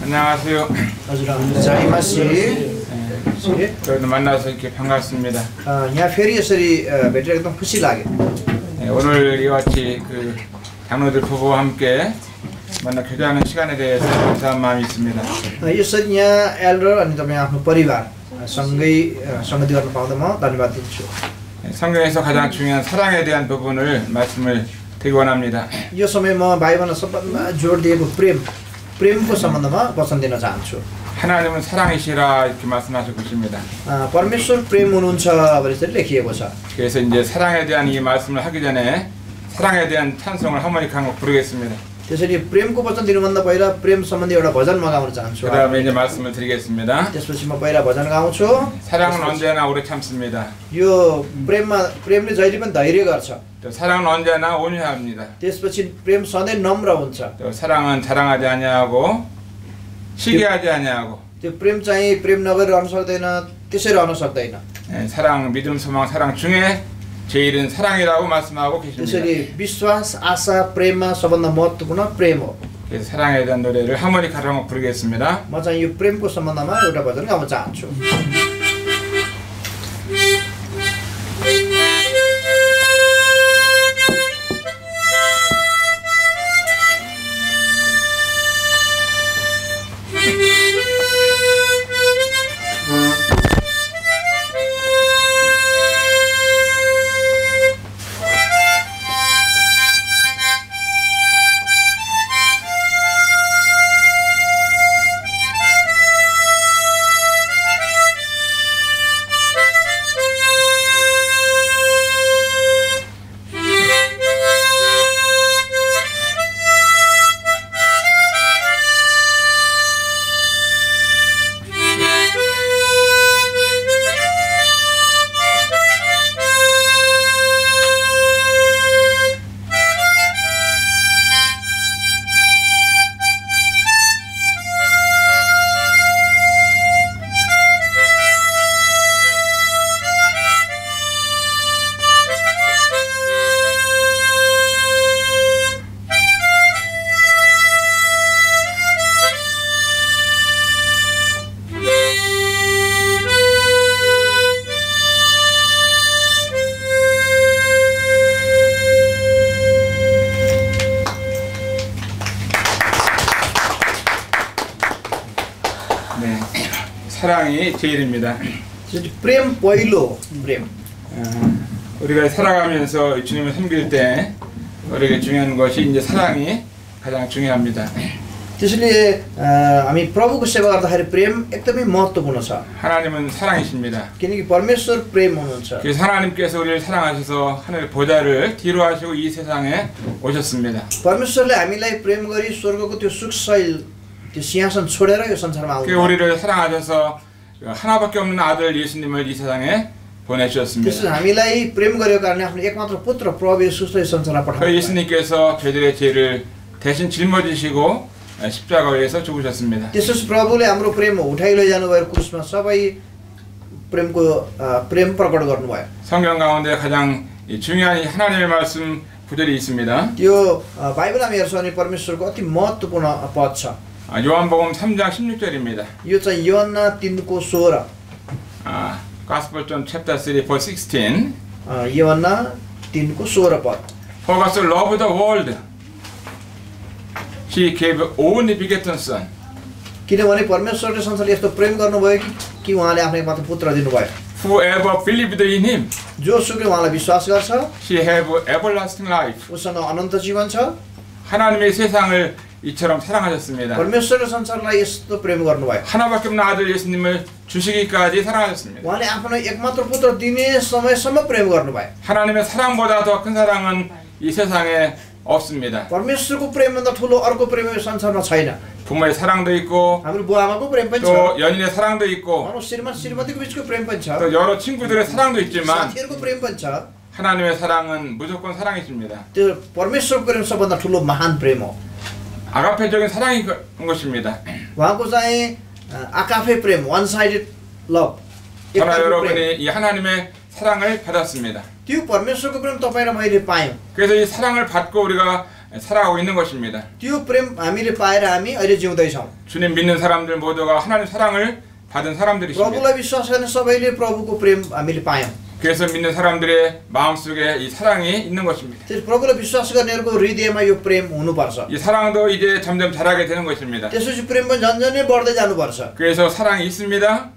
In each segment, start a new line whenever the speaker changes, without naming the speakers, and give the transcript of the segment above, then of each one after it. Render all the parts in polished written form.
안녕하세요. 저희도 만나서 이렇게 반갑습니다.
यहाँ फेरि यसरी भेटेर एकदम खुसी लाग्यो.
오늘 이와 같이 그 장로들 부부와 함께 만나 교제하는 시간에 대해서 감사한 마음이 있습니다.
यसरी यहाँ एल्डर अनि तपाईँ आफ्नो परिवार सँगै संगति गर्न पाउँदा म धन्यवाद दिन्छु.
성경에서 가장 중요한 사랑에 대한 부분을 말씀을 드리기 원합니다.
यो समय म भाइभन्दा सबभन्दा जोड दिएको प्रेमको सम्बन्धमा वचन दिन चाहन्छु.
하나님은 사랑이시라 이렇게 말씀하시고 계십니다.
परमेश्वर प्रेम हुनुहुन्छ भनेर चाहिँ लेखिएको छ.
그래서 이제 사랑에 대한 이 말씀을 하기 전에 사랑에 대한 찬송을 하모니카 한곡 부르겠습니다.
त्यसरी प्रेमको वचन दिनुभन्दा पहिला प्रेम सम्बन्धी एउटा भजन म गाउन चाहन्छु.
그다음에 이제 말씀을 드리겠습니다.
त्यसपछि म पहिला भजन गाउँछु.
사랑은 언제나 오래 참습니다.
यो प्रेमले जहिले पनि धैर्य गर्छ.
또 사랑은 언제나 온유합니다.
त्यसपछि प्रेम सधैँ नम्र हुन्छ.
또 사랑은 자랑하지 아니하고 시기하지 아니하고.
त्यो प्रेम चाहिँ प्रेम नगरेर रहन सक्दैन, त्यसै रहन सक्दैन.
사랑, 믿음, 소망, 사랑 중에 제일은 사랑이라고 말씀하고 계십니다.
त्यसरी विश्वास, आशा, प्रेममा सबभन्दा महत्त्वपूर्ण प्रेम हो.
그래서 사랑에 대한 노래를 하모니카로 한번 부르겠습니다.
म चाहिँ यो प्रेमको सम्बन्धमा एउटा भजन गाउन चाहन्छु.
사랑이 제일입니다.
प्रेम पहिलो प्रेम.
우리가 살아가면서 주님을 섬길 때 우리에게 중요한 것이 이제 사랑이 가장 중요합니다.
त्यसैले हामी प्रभुको सेवा गर्दाखेरि प्रेम एकदमै महत्त्वपूर्ण छ.
하나님은 사랑이십니다.
किनकि परमेश्वर प्रेम हुनुहुन्छ.
그래서 하나님께서 우리를 사랑하셔서 하늘 보좌를 뒤로 하시고 이 세상에 오셨습니다.
परमेश्वरले हामीलाई प्रेम गरी स्वर्गको त्यो सुखशैल त्यो सिंहासन छोडेर यो संसारमा आउनु.
그 우리를 사랑하셔서 하나밖에 없는 아들 예수님을 이 세상에 보내주셨습니다.
त्यसैले हामीलाई प्रेम गरेको कारणले आफ्नो एकमात्र पुत्र प्रभु येशूलाई संसारमा पठाउनु.
그 예수님께서 저희들의 죄를 대신 짊어지시고 십자가에서 죽으셨습니다.
त्यसपछि प्रभुले हाम्रो प्रेम उठाइ लैजानु भयो क्रुसमा सबै प्रेम प्रकट गर्नुभयो.
성경 가운데 가장 중요한 하나님의 말씀 구절이 있습니다.
त्यो बाइबलमा हेर्छौँ भने परमेश्वरको अति महत्त्वपूर्ण पद छ.
요한복음 3장 16절입니다.
यो चाहिँ योहन्ना 3को 16.
Gospel John chapter 3 verse 16.
योहन्ना 3को 16 पद.
For God so loved the world, He gave only begotten Son.
किनभने परमेश्वरले संसारले यस्तो प्रेम गर्नुभयो कि उहाँले आफ्नो एकमात्र पुत्र दिनुभयो.
Whoever believed in Him,
जोसुकै उहाँलाई विश्वास गर्छ,
He have everlasting life.
उसँग अनन्त जीवन छ.
하나님의 세상을 이처럼 사랑하셨습니다.
परमेश्वरले संसारलाई यस्तो प्रेम गर्नुभयो.
하나밖에 없는 아들 예수님을 주시기까지 사랑하셨습니다.
उहाँले आफ्नो एकमात्र पुत्र दिने समयसम्म प्रेम गर्नुभयो.
하나님의 사랑보다 더 큰 사랑은 이 세상에 없습니다.
परमेश्वरको प्रेमभन्दा ठुलो अर्को प्रेम यो संसारमा छैन.
부모의 사랑도 있고,
हाम्रो बुवाआमाको प्रेम पनि छ.
또 연인의 사랑도 있고,
हाम्रो श्रीमान श्रीमतीको बीचको प्रेम पनि छ.
또 여러 친구들의 사랑도 있지만
साथीहरुको प्रेम पनि छ.
하나님의 사랑은 무조건 사랑이십니다.
त्यो परमेश्वरको प्रेम सबभन्दा ठुलो महान प्रेम हो.
아가페적인 사랑인 것입니다.
उहाँको चाहिँ आकाफे प्रेम, वन साइडेड लभ.
저나 여러분이 이 하나님의 사랑을 받았습니다.
त्यो परमेश्वरको प्रेम तपाईं र मैले पायौं.
그래서 이 사랑을 받고 우리가 살아가고 있는 것입니다.
त्यो प्रेम हामीले पाएर हामी अहिले जिउँदैछौँ।
주님 믿는 사람들 모두가 하나님 사랑을 받은 사람들이십니다.
प्रभुलाई विश्वास गर्ने सबैले प्रभुको प्रेम हामीले पायौँ।
그래서 믿는 사람들의 마음속에 이 사랑이 있는 것입니다.
त्यस प्रभुलाई विश्वास गर्नेहरूको हृदयमा यो प्रेम हुनुपर्छ।
이 사랑도 이제 점점 자라게 되는 것입니다.
त्यसपछि प्रेम पनि झन्झनै बढ्दै जानुपर्छ।
그래서 사랑이 있습니다.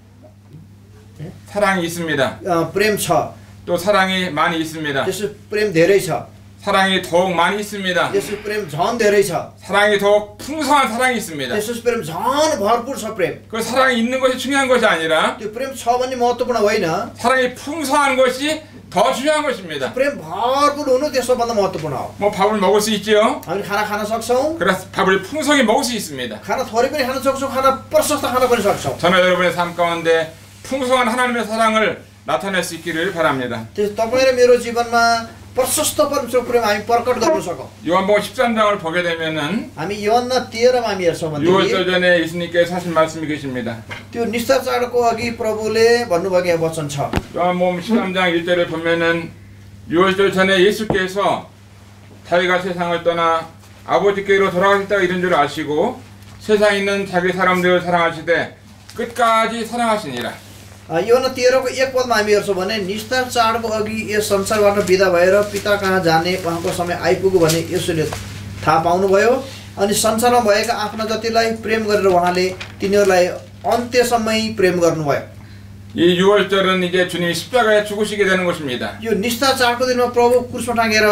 사랑이 있습니다.
प्रेम छ,
또 사랑이 많이 있습니다.
त्यसो प्रेम धेरै छ,
사랑이 더욱 많이 있습니다.
त्यसो प्रेम झन् धेरै छ,
사랑이 더욱 풍성한 사랑이 있습니다.
त्यसो प्रेम झन् भरपुर छ प्रेम।
그 사랑이 있는 것이 중요한 것이 아니라
त्यो प्रेम छ भन्ने महत्त्वपूर्ण होइन,
사랑이 풍성한 것이 더 중요한 것입니다.
प्रेम भरपुर हुनु त्यसोभन्दा महत्त्वपूर्ण हो।
뭐 밥을 먹을 수 있지요.
हामीले खाना खान सक्छौँ,
그래서 밥을 풍성히 먹을 수 있습니다.
खाना थोरै पनि खान सक्छौँ, खाना प्रशस्त खान पनि सक्छौँ।
저는 여러분의 삶 가운데 풍성한 하나님의 사랑을 나타낼 수 있기를 바랍니다.
त्यो तपाईँ र मेरो जीवनमा प्रशस्त परमेश्वरको प्रेम हामी प्रकट गर्न सकौँ।
요한복음 13장을 보게 되면은
हामी 요हन्ना 13मा हामी हेर्छौँ भने
6월 전에 예수님께서 하신 말씀이 계십니다.
त्यो निस्तर चाडको अघि प्रभुले भन्नुभएको यहाँ वचन छ।
요한복음 13장 1절을 보면은 6월 전에 예수께서 자기가 세상을 떠나 아버지께로 돌아가셨다 이런 줄 아시고 세상에 있는 자기 사람들을 사랑하시되 끝까지 사랑하시니라.
योहन्ना 13को 1 पदमा हामी हेर्छौँ भने निस्तर चाडको अघि यस संसारबाट बिदा भएर पिता कहाँ जाने उहाँको समय आइपुग्यो भने यसोले थाहा पाउनुभयो अनि संसारमा भएका आफ्ना जतिलाई प्रेम गरेर उहाँले तिनीहरूलाई अन्त्यसम्मै प्रेम गर्नुभयो।
이 6월절은 이제 주님이 십자가에 죽으시게 되는 것입니다.
यो निस्तर चाडको दिनमा प्रभु क्रुसमा टाँगेर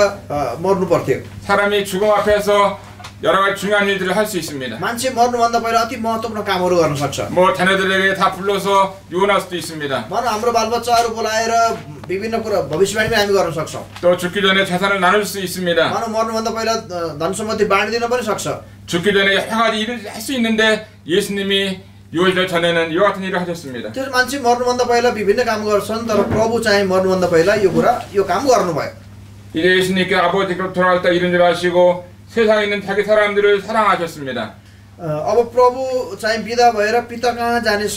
मर्नु पर्थ्यो।
사람이 죽음 앞에서 여러 가지 중요한 일들을 할 수 있습니다.
मान्छे मर्नुभन्दा पहिला अति महत्त्वपूर्ण कामहरू गर्न सक्छ।
뭐 자녀들에게 다 불러서 유언할 수도 있습니다.
भनौँ हाम्रो बालबच्चाहरू बोलाएर विभिन्न कुरा भविष्यवाणी पनि हामी गर्न सक्छौँ।
또 죽기 전에 재산을 나눌 수 있습니다.
भनौँ मर्नुभन्दा पहिला धन सम्पत्ति बाँडिदिन पनि सक्छ।
죽기 전에 여러 가지 일을 할 수 있는데 예수님이 6월 전에는 이와 같은 일을 하셨습니다.
त्यस मान्छे मर्नुभन्दा पहिला विभिन्न काम गर्छन् तर प्रभु चाहिँ मर्नुभन्दा पहिला यो काम गर्नुभयो।
이제 예수님께 아버지께로 돌아갔다 이런 줄 아시고 세상에 있는 자기 사람들을 사랑하셨습니다.
अब प्रभु चाहिँ बिदा भएर पिता कहाँ जाने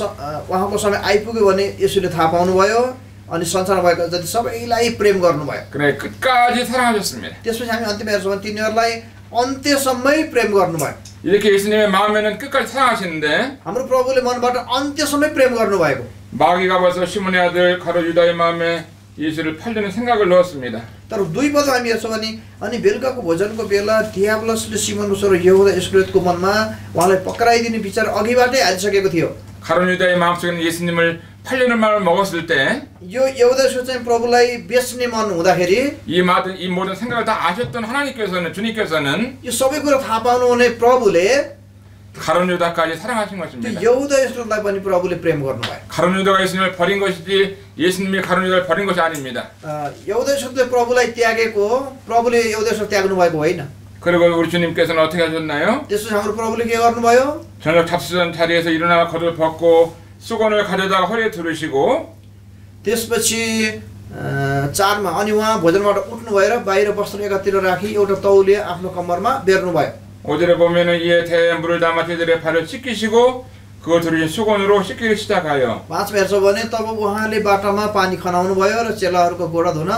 उहाँको समय आइपुग्यो भने यसोले थाहा पाउनुभयो अनि संसारमा भएका जति सबैलाई प्रेम गर्नुभयो।
그래 끝까지 사랑하셨습니다.
त्यसपछि हामी अन्त्यमा हेर्छौँ भने तिनीहरूलाई अन्त्यसम्मै प्रेम गर्नुभयो।
이렇게 예수님의 마음에는 끝까지 사랑하시는데
हाम्रो प्रभुले मनबाट अन्त्यसम्मै प्रेम गर्नुभएको।
마귀가 벌써 시몬의 아들 가룟 유다의 마음에 예수를 팔려는 생각을 넣었습니다.
तर 2 पद हामी हेर्छौँ भने अनि बेलुकाको भोजनको बेला दियाब्लसले सिमोनको छोरो यहुदा इस्करियोतको मनमा उहाँलाई पक्राइदिने विचार अघिबाटै हालिसकेको थियो।
가룟 유다의 마음속에는 예수님을 팔려는 마음을 먹었을 때
यो यहुदाले चाहिँ प्रभुलाई बेच्ने मन हुँदाखेरि
이 모든 생각을 다 아셨던 하나님께서는 주님께서는
यो सबै कुरा थाहा पाउनुहुने प्रभुले
가룟 유다까지 사랑하신
त्यो
것입니다.
यहुदा इस्करियोतलाई पनि प्रभुले प्रेम गर्नुभयो।
가룟 유다가 예수님을 버린 것이지 예수님이 가룟 유다를 버린 것이 아닙니다.
यहुदा इस्करियोतले प्रभुलाई त्यागेको प्रभुले यहुदा इस्करियोत त्याग्नु भएको होइन।
그리고 우리 주님께서는 어떻게 하셨나요?
त्यसपछि हाम्रो प्रभुले के गर्नुभयो?
저녁 잡수던 자리에서 일어나 겉을 벗고 수건을 가져다가 허리에 두르시고
त्यसपछि 4मा अनि उहाँ भोजनबाट उठ्नु भएर बाहिर वस्त्र एकातिर राखी एउटा तौलिया आफ्नो कम्मरमा बेर्नुभयो।
5절에 보면은 이에 대에 물을 담아 제자들의 발을 씻기시고 그걸 두르신 수건으로 씻기를 시작하여
5मा हेर्छौँ भने तब उहाँले बाटामा पानी खनाउनु भयो र चेलाहरूको गोडा धुन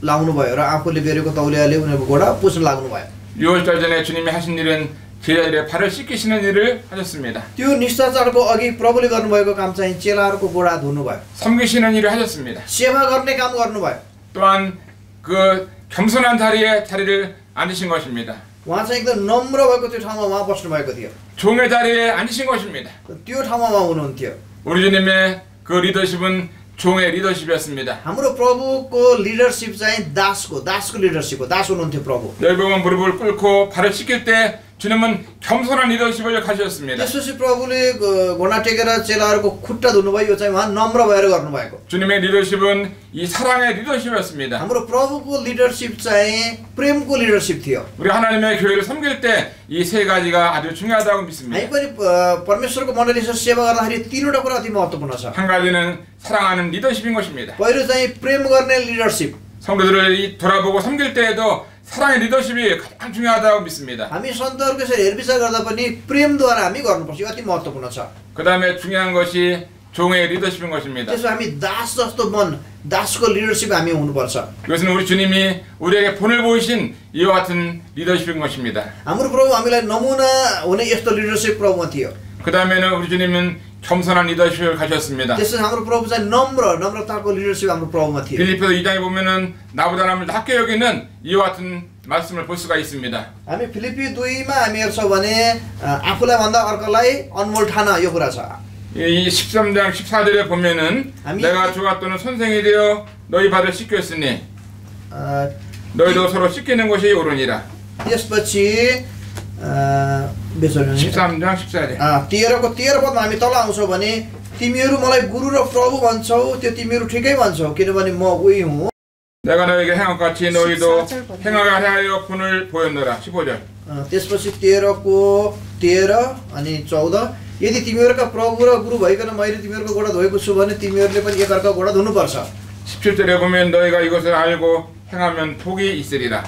लाउनु भयो र आफूले बेरेको तौलियाले उनीहरूको गोडा पुस्न लाग्नु भयो।
6월절 전에 주님이 하신 일은 제자들의 발을 씻기시는 일을 하셨습니다.
त्यो निष्ठा चाडको अघि प्रभुले गर्नुभएको काम चाहिँ चेलाहरूको गोडा धुनु भयो।
섬기시는 일을 하셨습니다.
सेवा गर्ने काम गर्नुभयो।
또한 그 겸손한 자리를 앉으신 것입니다.
उहाँ चाहिँ एकदम नम्र भएको त्यो ठाउँमा उहाँ बस्नु भएको थियो।
종의 자리에 앉으신 것입니다.
त्यो ठाउँमा उहाँ हुनुहुन्थ्यो।
우리 주님의 그 리더십은 종의 리더십이었습니다.
हाम्रो प्रभुको लिडरशिप चाहिँ दासको लिडरशिप हो। दास हुनुहुन्थ्यो प्रभु।
열병은 무릎을 꿇고 발을 씻길 때 주님은 겸손한 리더십을 가지셨습니다.
त्यसपछि प्रभुले घोडा टेकेर चेलाहरूको खुट्टा धुनुभयो। यो चाहिँ उहाँ नम्र भएर गर्नुभएको।
주님의 리더십은 이 사랑의 리더십이었습니다.
हाम्रो प्रभुको लिडरशिप चाहिँ प्रेमको लिडरशिप थियो।
우리 하나님의 교회를 섬길 때 이 세 가지가 아주 중요하다고
हामी
믿습니다.
पनि परमेश्वरको मण्डलीसँग सेवा गर्दाखेरि 3वटा कुरा अति महत्त्वपूर्ण छ।
한 가지는 사랑하는 리더십인 것입니다.
पहिलो चाहिँ प्रेम गर्ने लिडरशिप।
성도들을 돌아보고 섬길 때에도 사랑의 리더십이 가장 중요하다고 믿습니다.
हामी सन्तहरूको यसरी हेरविचार गर्दा पनि प्रेमद्वारा हामी गर्नुपर्छ। यो अति महत्त्वपूर्ण छ।
그 다음에 중요한 것이 종의 리더십인 것입니다.
त्यसो हामी दास जस्तो मन दासको लिडरसिप हामी हुनुपर्छ।
이것은 우리 주님이 우리에게 본을 보이신 이와 같은 리더십인 것입니다.
हाम्रो प्रभु हामीलाई नमुना हुने यस्तो लिडरसिप प्रभुमा थियो।
그 다음에는 우리 주님은 겸손한 리더십을 가졌습니다.
त्यसो हाम्रो प्रभु चाहिँ नम्रताको लिडरसिप हाम्रो प्रभुमा थियो।
빌립보서 2장에 보면은 나보다 남을 낮게 여기는 이와 같은 말씀을 볼 수가 있습니다.
हामी फिलिपी 2मा हामी हेर्छौँ भने आफूलाई भन्दा अर्कोलाई अनमोल ठान यो कुरा छ।
이 13장 14절에 보면은 내가 주가 또는 선생이 되어 너희 발을 씻겼으니 너희도 서로 씻기는 것이 옳으니라.
त्यसपछि
13장 14절.
13को 13 पदमा हामी तल आउँछौँ भने तिमीहरू मलाई गुरु र प्रभु भन्छौ त्यो तिमीहरू ठिकै भन्छौ किनभने म उही हुँ।
내가 너에게 행한 같이 너희도 행하게 하여 본을 보였노라. 15절.
त्यसपछि 13को 13 अनि 14 यदि तिमीहरूका प्रभु र गुरु भइकन मैले तिमीहरूको गोडा धोएको छु भने तिमीहरूले पनि एकअर्काको गोडा धुनुपर्छ।
17절에 보면 너희가 이것을 알고 행하면 복이 있으리라.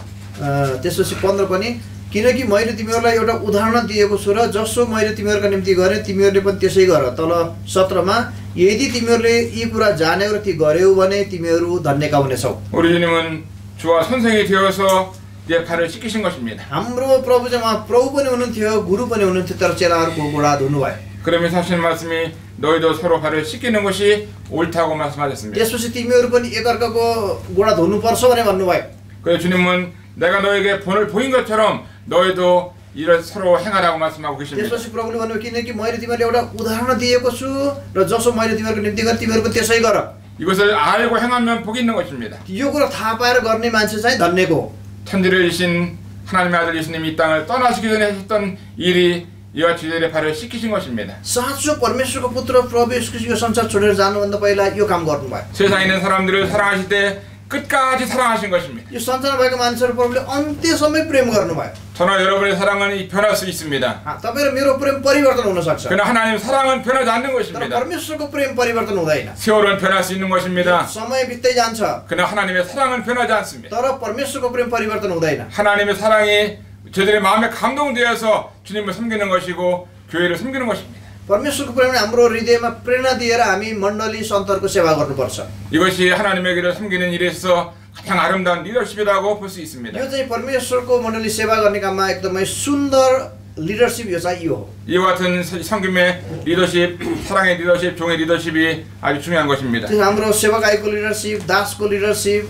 त्यसपछि 15 पनि किनकि मैले तिमीहरूलाई एउटा उदाहरण दिएको छु र जसो मैले तिमीहरूका निम्ति गरेँ तिमीहरूले पनि त्यसै गर। तल 17 मा यदि तिमीहरूले यी कुरा जान्यौ र ती गर्यौ भने तिमीहरू धन्यका हुनेछौ।
우리 주님은 주와 선생이 되어서 이제 발을 씻기신 것입니다.
हाम्रो प्रभु चाहिँ उहाँ प्रभु पनि हुनुहुन्थ्यो गुरु पनि हुनुहुन्थ्यो तर चेलाहरूको गोडा धुनुभयो।
그러면서 하시는 말씀이 너희도 서로 발을 씻기는 것이 옳다고 말씀하셨습니다.
त्यसपछि तिमीहरू पनि एकअर्काको गोडा धुनुपर्छ भने भन्नुभयो।
그래서 주님은 내가 너에게 본을 보인 것처럼 너희도 이를 서로 행하라고 말씀하고 계십니다.
त्यसपछि प्रभुले भन्नुभयो किनकि मैले तिमीहरूलाई एउटा उदाहरण दिएको छु र जसो मैले तिमीहरूको निम्ति गरेँ तिमीहरू पनि त्यसै गर।
이것을 알고 행하면 복이 있는 것입니다.
यो कुरा थाहा पाएर गर्ने मान्छे चाहिँ धन्यको।
천지를 이신 하나님의 아들 예수님이 이 땅을 떠나시기 전에 하셨던 일이 이와 주들의 발을 씻기신 것입니다.
साँचो परमेश्वरको पुत्र प्रभु येशू ख्रीष्ट यो संसार छोडेर जानुभन्दा पहिला यो काम गर्नुभयो।
세상에 있는 사람들을 사랑하실 때 끝까지 사랑하신 것입니다.
यो संसारमा भएको मान्छेहरू प्रभुले अन्त्यसम्म प्रेम गर्नुभयो।
저나 여러분의 사랑은 변할 수 있습니다.
तपाईँ र मेरो प्रेम परिवर्तन हुन सक्छ।
그러나 하나님의 사랑은 변하지 않는
तर
것입니다.
परमेश्वरको प्रेम परिवर्तन हुँदैन।
세월은 변할 수 있는 것입니다.
समय बित्दै जान्छ।
그러나 하나님의 사랑은 변하지 않습니다.
तर परमेश्वरको प्रेम परिवर्तन हुँदैन।
하나님의 사랑이 저들의 마음에 감동되어서 주님을 섬기는 것이고 교회를 섬기는 것입니다.
परमेश्वरको प्रेमले हाम्रो हृदयमा प्रेरणा दिएर हामी मण्डली सन्तहरूको सेवा गर्नुपर्छ।
이것이 하나님의 길을 섬기는 일에 있어 가장 아름다운 리더십이라고 볼 수 있습니다.
यो चाहिँ परमेश्वरको मण्डली सेवा गर्ने काममा एकदमै सुन्दर लिडरसिप यो चाहिँ यो हो।
이와 같은 섬김의 리더십, 사랑의 리더십, 종의 리더십이 아주 중요한 것입니다.
हाम्रो सेवकाईको लिडरसिप दासको लिडरसिप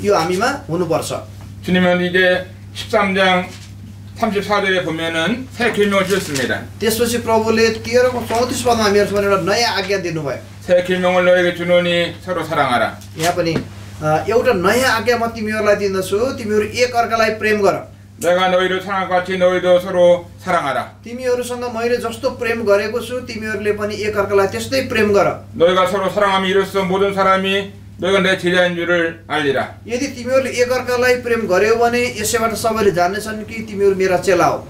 यो हामीमा हुनुपर्छ।
주님은 이제 13장 34절에 보면은 새 계명을 주셨습니다.
त्यसपछि प्रभुले 13को 34 पदमा हामी हेर्छौँ भने एउटा नयाँ आज्ञा दिनुभयो।
새 계명을 너에게 주노니 서로 사랑하라.
यहाँ पनि एउटा नयाँ आज्ञा म तिमीहरूलाई दिन्दछु तिमीहरू एकअर्कालाई प्रेम गर।
내가 너희를 사랑한 같이 너희도 서로 사랑하라.
तिमीहरूसँग मैले जस्तो प्रेम गरेको छु तिमीहरूले पनि एकअर्कालाई त्यस्तै प्रेम गर।
너희가 서로 사랑함이 이로써 모든 사람이 너희가 내 제자인 줄을 알리라.
यदि तिमीहरूले एकअर्कालाई प्रेम गर्यौ भने यसैबाट सबैले जान्नेछन् कि तिमीहरू मेरा चेला हो।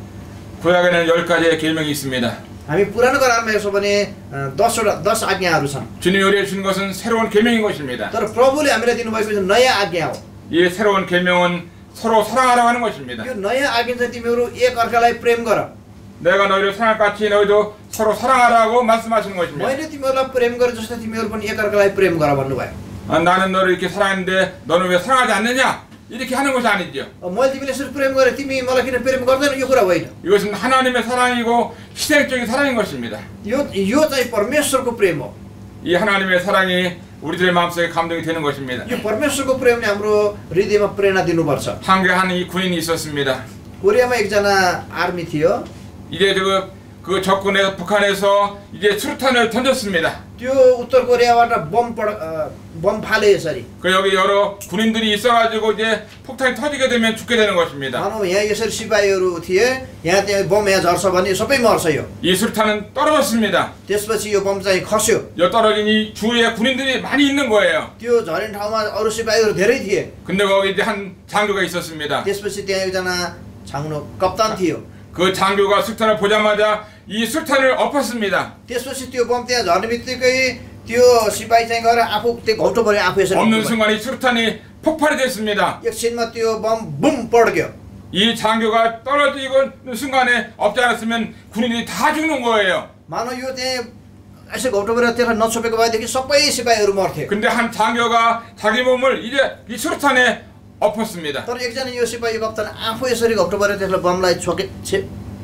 구약에는 10가지의 계명이 있습니다.
हामी पुरानो करारमा हेर्छौँ भने 10 आज्ञाहरू छन्।
주님이 우리에게 준 것은 새로운 계명인 것입니다.
तर प्रभुले हामीलाई दिनुभएको चाहिँ नयाँ आज्ञा हो।
이 새로운 계명은 서로 사랑하라고 하는 것입니다.
यो नयाँ आज्ञा चाहिँ तिमीहरू एकअर्कालाई प्रेम गर।
내가 너희를 사랑할 같이 너희도 서로 사랑하라고 말씀하시는 것입니다.
मैले तिमीहरूलाई प्रेम गरे जस्तो तिमीहरू पनि एकअर्कालाई प्रेम गर भन्नुभयो।
나는 너를 이렇게 사랑했는데 너는 왜 사랑하지 않느냐? 이렇게 하는 것이 아니죠.
मैले तिमीले यसरी प्रेम गरे तिमी मलाई किन प्रेम गर्दैनौ यो कुरा होइन।
이것은 하나님의 사랑이고 희생적인 사랑인 것입니다.
यो चाहिँ परमेश्वरको प्रेम हो।
이 하나님의 사랑이 우리들의 마음속에 감동이 되는 것입니다.
यो परमेश्वरको प्रेमले हाम्रो हृदयमा प्रेरणा दिनुपर्छ।
항해하는 이 군인이 있었습니다.
कोरियामा एकजना आर्मी थियो।
이제 그 적군에서 북한에서 이제 수류탄을 던졌습니다.
त्यो उत्तर कोरियाबाट बम फाले यसरी।
그 여기 여러 군인들이 있어가지고 이제 폭탄이 터지게 되면 죽게 되는 것입니다.
मानौ यहाँ यसरी सिपाहीहरू थिए यहाँ त्यहाँ बम यहाँ झर्छ भने सबै मर्छ यो।
이 수류탄은 떨어졌습니다.
त्यसपछि यो बम चाहिँ खस्यो।
여 떨어진 이 주위에 군인들이 많이 있는 거예요.
त्यो झरेन ठाउँमा अरू सिपाहीहरू धेरै थिए।
근데 거기 이제 한 장교가 있었습니다.
त्यसपछि त्यहाँ एकजना छाउनो कप्तान थियो।
그 장교가 수류탄을 보자마자 이 수류탄을 엎었습니다.
त्यसपछि त्यो बम त्यहाँ झर्ने बित्तिकै त्यो सिपाही चाहिँ गएर आफू त्यो घौटो पऱ्यो आफू यसरी
없는 순간 이 수류탄이 폭발이 됐습니다.
एकछिनमा त्यो बम बुम पड्क्यो।
이 장교가 떨어지는 순간에 없지 않았으면 군인들이 다 죽는 거예요.
मानौ यो त्यहाँ यसो घौटोबाट त्यसलाई नछोपेको भएदेखि सबै सिपाहीहरू मर्थे।
근데 한 장교가 자기 몸을 이제 이 수류탄에 엎었습니다.
तर एकजना यो सिपाही कप्तान आफू यसरी घौटोबाट त्यसलाई बमलाई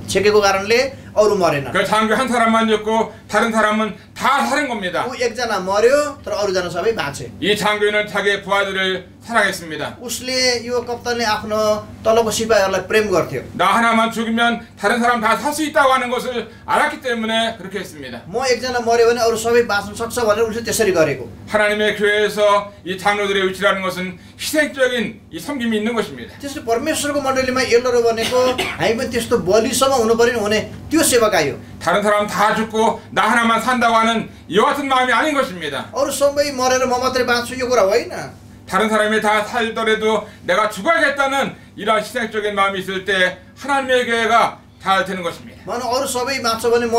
छेकेको कारणले अरू मरेन।
그 장교 한 사람만 죽고 다른 사람은 다 살은 겁니다.
ऊ एकजना मर्यो तर अरूजना सबै बाँचे।
이 장교는 자기의 부하들을 사랑했습니다.
उसले यो कप्तानले आफ्नो तलको सिपाहीहरूलाई प्रेम गर्थ्यो।
나 하나만 죽으면 다른 사람 다 살 수 있다고 하는 것을 알았기 때문에 그렇게 했습니다.
म एकजना मर्यो भने अरू सबै बाँच्न सक्छ भनेर उसले त्यसरी गरेको।
하나님의 교회에서 이 장로들의 위치라는 것은 희생적인 이 섬김이 있는 것입니다.
त्यसले परमेश्वरको मण्डलीमा एल्डर भनेको हामी पनि त्यस्तो बलिसम्म हुनु पर्यो हुने त्यो सेवकाई हो।
다른 사람 다 죽고 나 하나만 산다고 하는 이와 같은 마음이 아닌 것입니다.
अरू सबै मरेर म मात्रै बाँच्छु यो कुरा होइन।
다른 사람이 다 살더라도 내가 죽어야겠다는 이런 희생적인 마음이 있을 때 하나님의 교회가 잘 되는 것입니다.
मानौ अरू सबै बाँच्छ भने म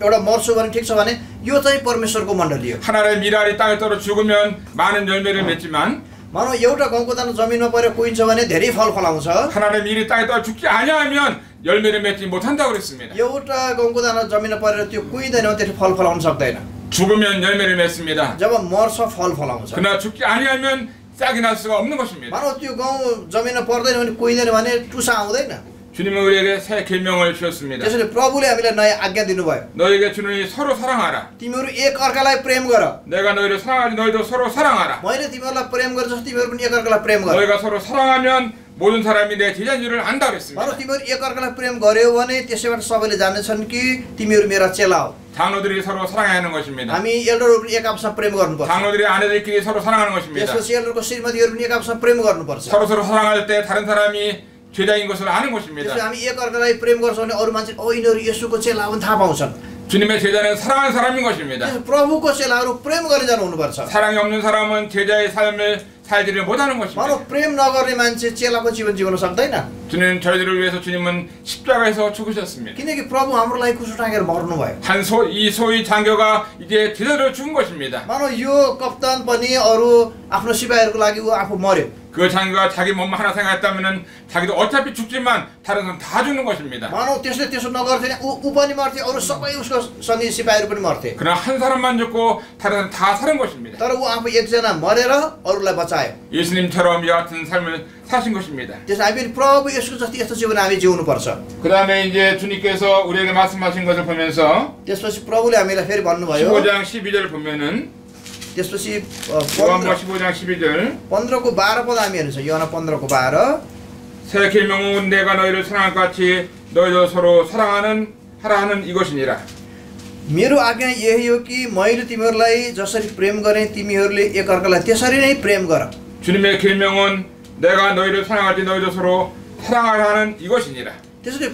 एउटा मर्छु भने ठिक छ भने यो चाहिँ परमेश्वरको मण्डली हो।
하나의 미랄이 땅에 떨어 죽으면 많은 열매를 맺지만
मानौ एउटा गाउँको दाना जमिनमा परेर कुहिन्छ भने धेरै फल फलाउँछ।
하나의 밀이 땅에 떨어 죽지 아니하면 열매를 맺지 못한다고 그랬습니다.
एउटा गाउँको दाना जमिनमा परेर त्यो कुहिँदैन भने त्यसले फल फलाउन सक्दैन।
죽으면 열매를 맺습니다.
जब मर्छ फल फलाउँछ।
그러나 죽지 아니하면 싹이 날 수가 없는 것입니다.
मानौ त्यो गाउँ जमिनमा पर्दैन भने कुहिँदैन भने टुसा आउँदैन।
주님은 우리에게 새 계명을 주셨습니다.
त्यसैले प्रभुले हामीलाई नयाँ आज्ञा दिनुभयो।
너에게 주노니 서로 사랑하라.
तिमीहरू एक अर्कालाई प्रेम गर।
내가 너희를 사랑하지 너희도 서로 사랑하라.
मैले तिमीहरूलाई प्रेम गरे जस्तो तिमीहरू पनि एक अर्कालाई प्रेम गर।
너희가 서로 사랑하면 모든 사람이 내 제자인 줄을 안다 그랬습니다.
मानौ तिमीहरू एक अर्कालाई प्रेम गर्यो भने त्यसैबाट सबैले जान्नेछन् कि तिमीहरू मेरा चेला हो।
장로들이 서로 사랑해야 하는 것입니다.
हामी एल्डरहरू पनि एक आपसमा प्रेम गर्नुपर्छ।
장로들의 아내들끼리 서로 사랑하는 것입니다.
त्यसपछि एल्डरको श्रीमतीहरू पनि एक आपसमा प्रेम गर्नुपर्छ।
서로 사랑할 때 다른 사람이 제자인 것을 아는 것입니다.
त्यसपछि हामी एक अर्कालाई प्रेम गर्छौँ भने अरू मान्छे यिनीहरू येशूको चेला हो भने थाहा पाउँछन्।
주님의 제자는 사랑하는 사람인 것입니다.
प्रभुको चेलाहरू प्रेम गरिरहनु हुनुपर्छ।
사랑이 없는 사람은 제자의 삶을 살지를 못하는 것입니다.
मानौ प्रेम नगर्ने मान्छे चेलाको जीवन जिउन सक्दैन।
주님 저희들을 위해서 주님은 십자가에서 죽으셨습니다.
किनकि प्रभु हाम्रो लागि क्रुस टाँगेर मर्नुभयो।
이 소위 장교가 이제 제자로 죽은 것입니다.
मानौ यो कप्तान पनि अरू आफ्नो सिपाहीहरूको लागि ऊ आफू मर्यो।
그 장교가 자기 몸만 하나 생각했다면은 자기도 어차피 죽지만 다른 사람 다 죽는 것입니다.
मानौ त्यसले त्यसो नगर्थ्यो भने ऊ पनि मर्थे अरू सबै उसको सँगै सिपाहीहरू पनि मर्थे।
그러나 한 사람만 죽고 다른 사람 다 사는 것입니다.
तर ऊ आफू एकजना मरेर अरूलाई बचायो।
예수님처럼 이 같은 삶을 사신 것입니다.
त्यसो हामी प्रभु येशूको जति यस्तो जीवन हामी जिउनुपर्छ।
그 다음에 이제 주님께서 우리에게 말씀하신 것을 보면서
त्यसपछि प्रभुले हामीलाई फेरि भन्नुभयो।
15장 12절 보면은
त्यसपछि
요한복음 15장 12절
15को 12 पद हामी हेर्छौँ। योहाना 15को 12
새 계명은 내가 너희를 사랑할 것 같이 너희도 서로 사랑하는 하라 하는 이것이니라.
मेरो आज्ञा यही हो कि मैले तिमीहरूलाई जसरी प्रेम गरेँ तिमीहरूले एक अर्कालाई त्यसरी नै प्रेम गर।
주님의 계명은 내가 너희를 사랑하지 너희도 서로 사랑하라는 이것이니라.
त्यसरी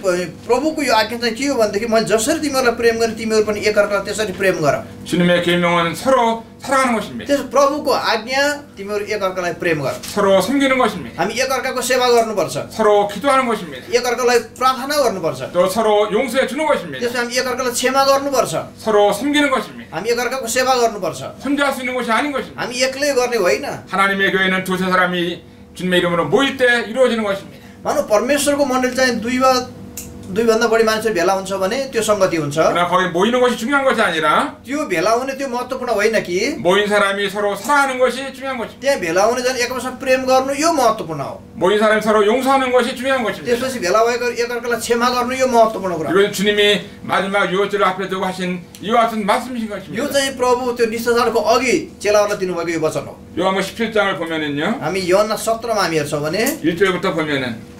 प्रभुको यो आज्ञा चाहिँ के हो भनेदेखि मैले जसरी तिमीहरूलाई प्रेम गरेँ तिमीहरू पनि एक अर्कालाई त्यसरी प्रेम गर।
주님의 계명은 서로 사랑하는 것입니다.
त्यसो प्रभुको आज्ञा तिमीहरू एक अर्कालाई प्रेम गर।
서로 섬기는 것입니다.
हामी एक अर्काको सेवा गर्नुपर्छ।
서로 기도하는 것입니다.
एक अर्कालाई प्रार्थना गर्नुपर्छ।
또 서로 용서해 주는 것입니다.
त्यसो हामी एक अर्कालाई क्षमा गर्नुपर्छ।
서로 섬기는 것입니다.
हामी एक अर्काको सेवा गर्नुपर्छ।
혼자 할 수 있는 것이 아닌 것입니다.
हामी एक्लै गर्ने होइन।
하나님의 교회는 두세 사람이 주님의 이름으로 모일 때 이루어지는 것입니다.
मानौ परमेश्वरको मण्डली चाहिँ दुईभन्दा बढी मान्छे भेला हुन्छ भने त्यो संगति हुन्छ।
그러나 거기 모이는 것이 중요한 것이 아니라
त्यो भेला हुने त्यो महत्त्वपूर्ण होइन कि
모인 사람이 서로 사랑하는 것이 중요한 것입니다.
त्यहाँ भेला हुने झन् एकअर्कासँग प्रेम गर्नु यो महत्त्वपूर्ण हो।
모인 사람이 서로 용서하는 것이 중요한 것입니다.
त्यसपछि भेला भएको एकअर्कालाई क्षमा गर्नु यो महत्त्वपूर्ण कुरा हो।
이건 주님이 마지막 유월절을 앞에 두고 하신 이와 같은 말씀이신
यो
것입니다.
चाहिँ प्रभु त्यो निष्ठाचारको अघि चेलाहरूलाई दिनुभएको यो वचन हो।
요한복음 17장을 보면은요.
हामी योहन्ना 17मा हामी हेर्छौँ भने
1절부터 보면은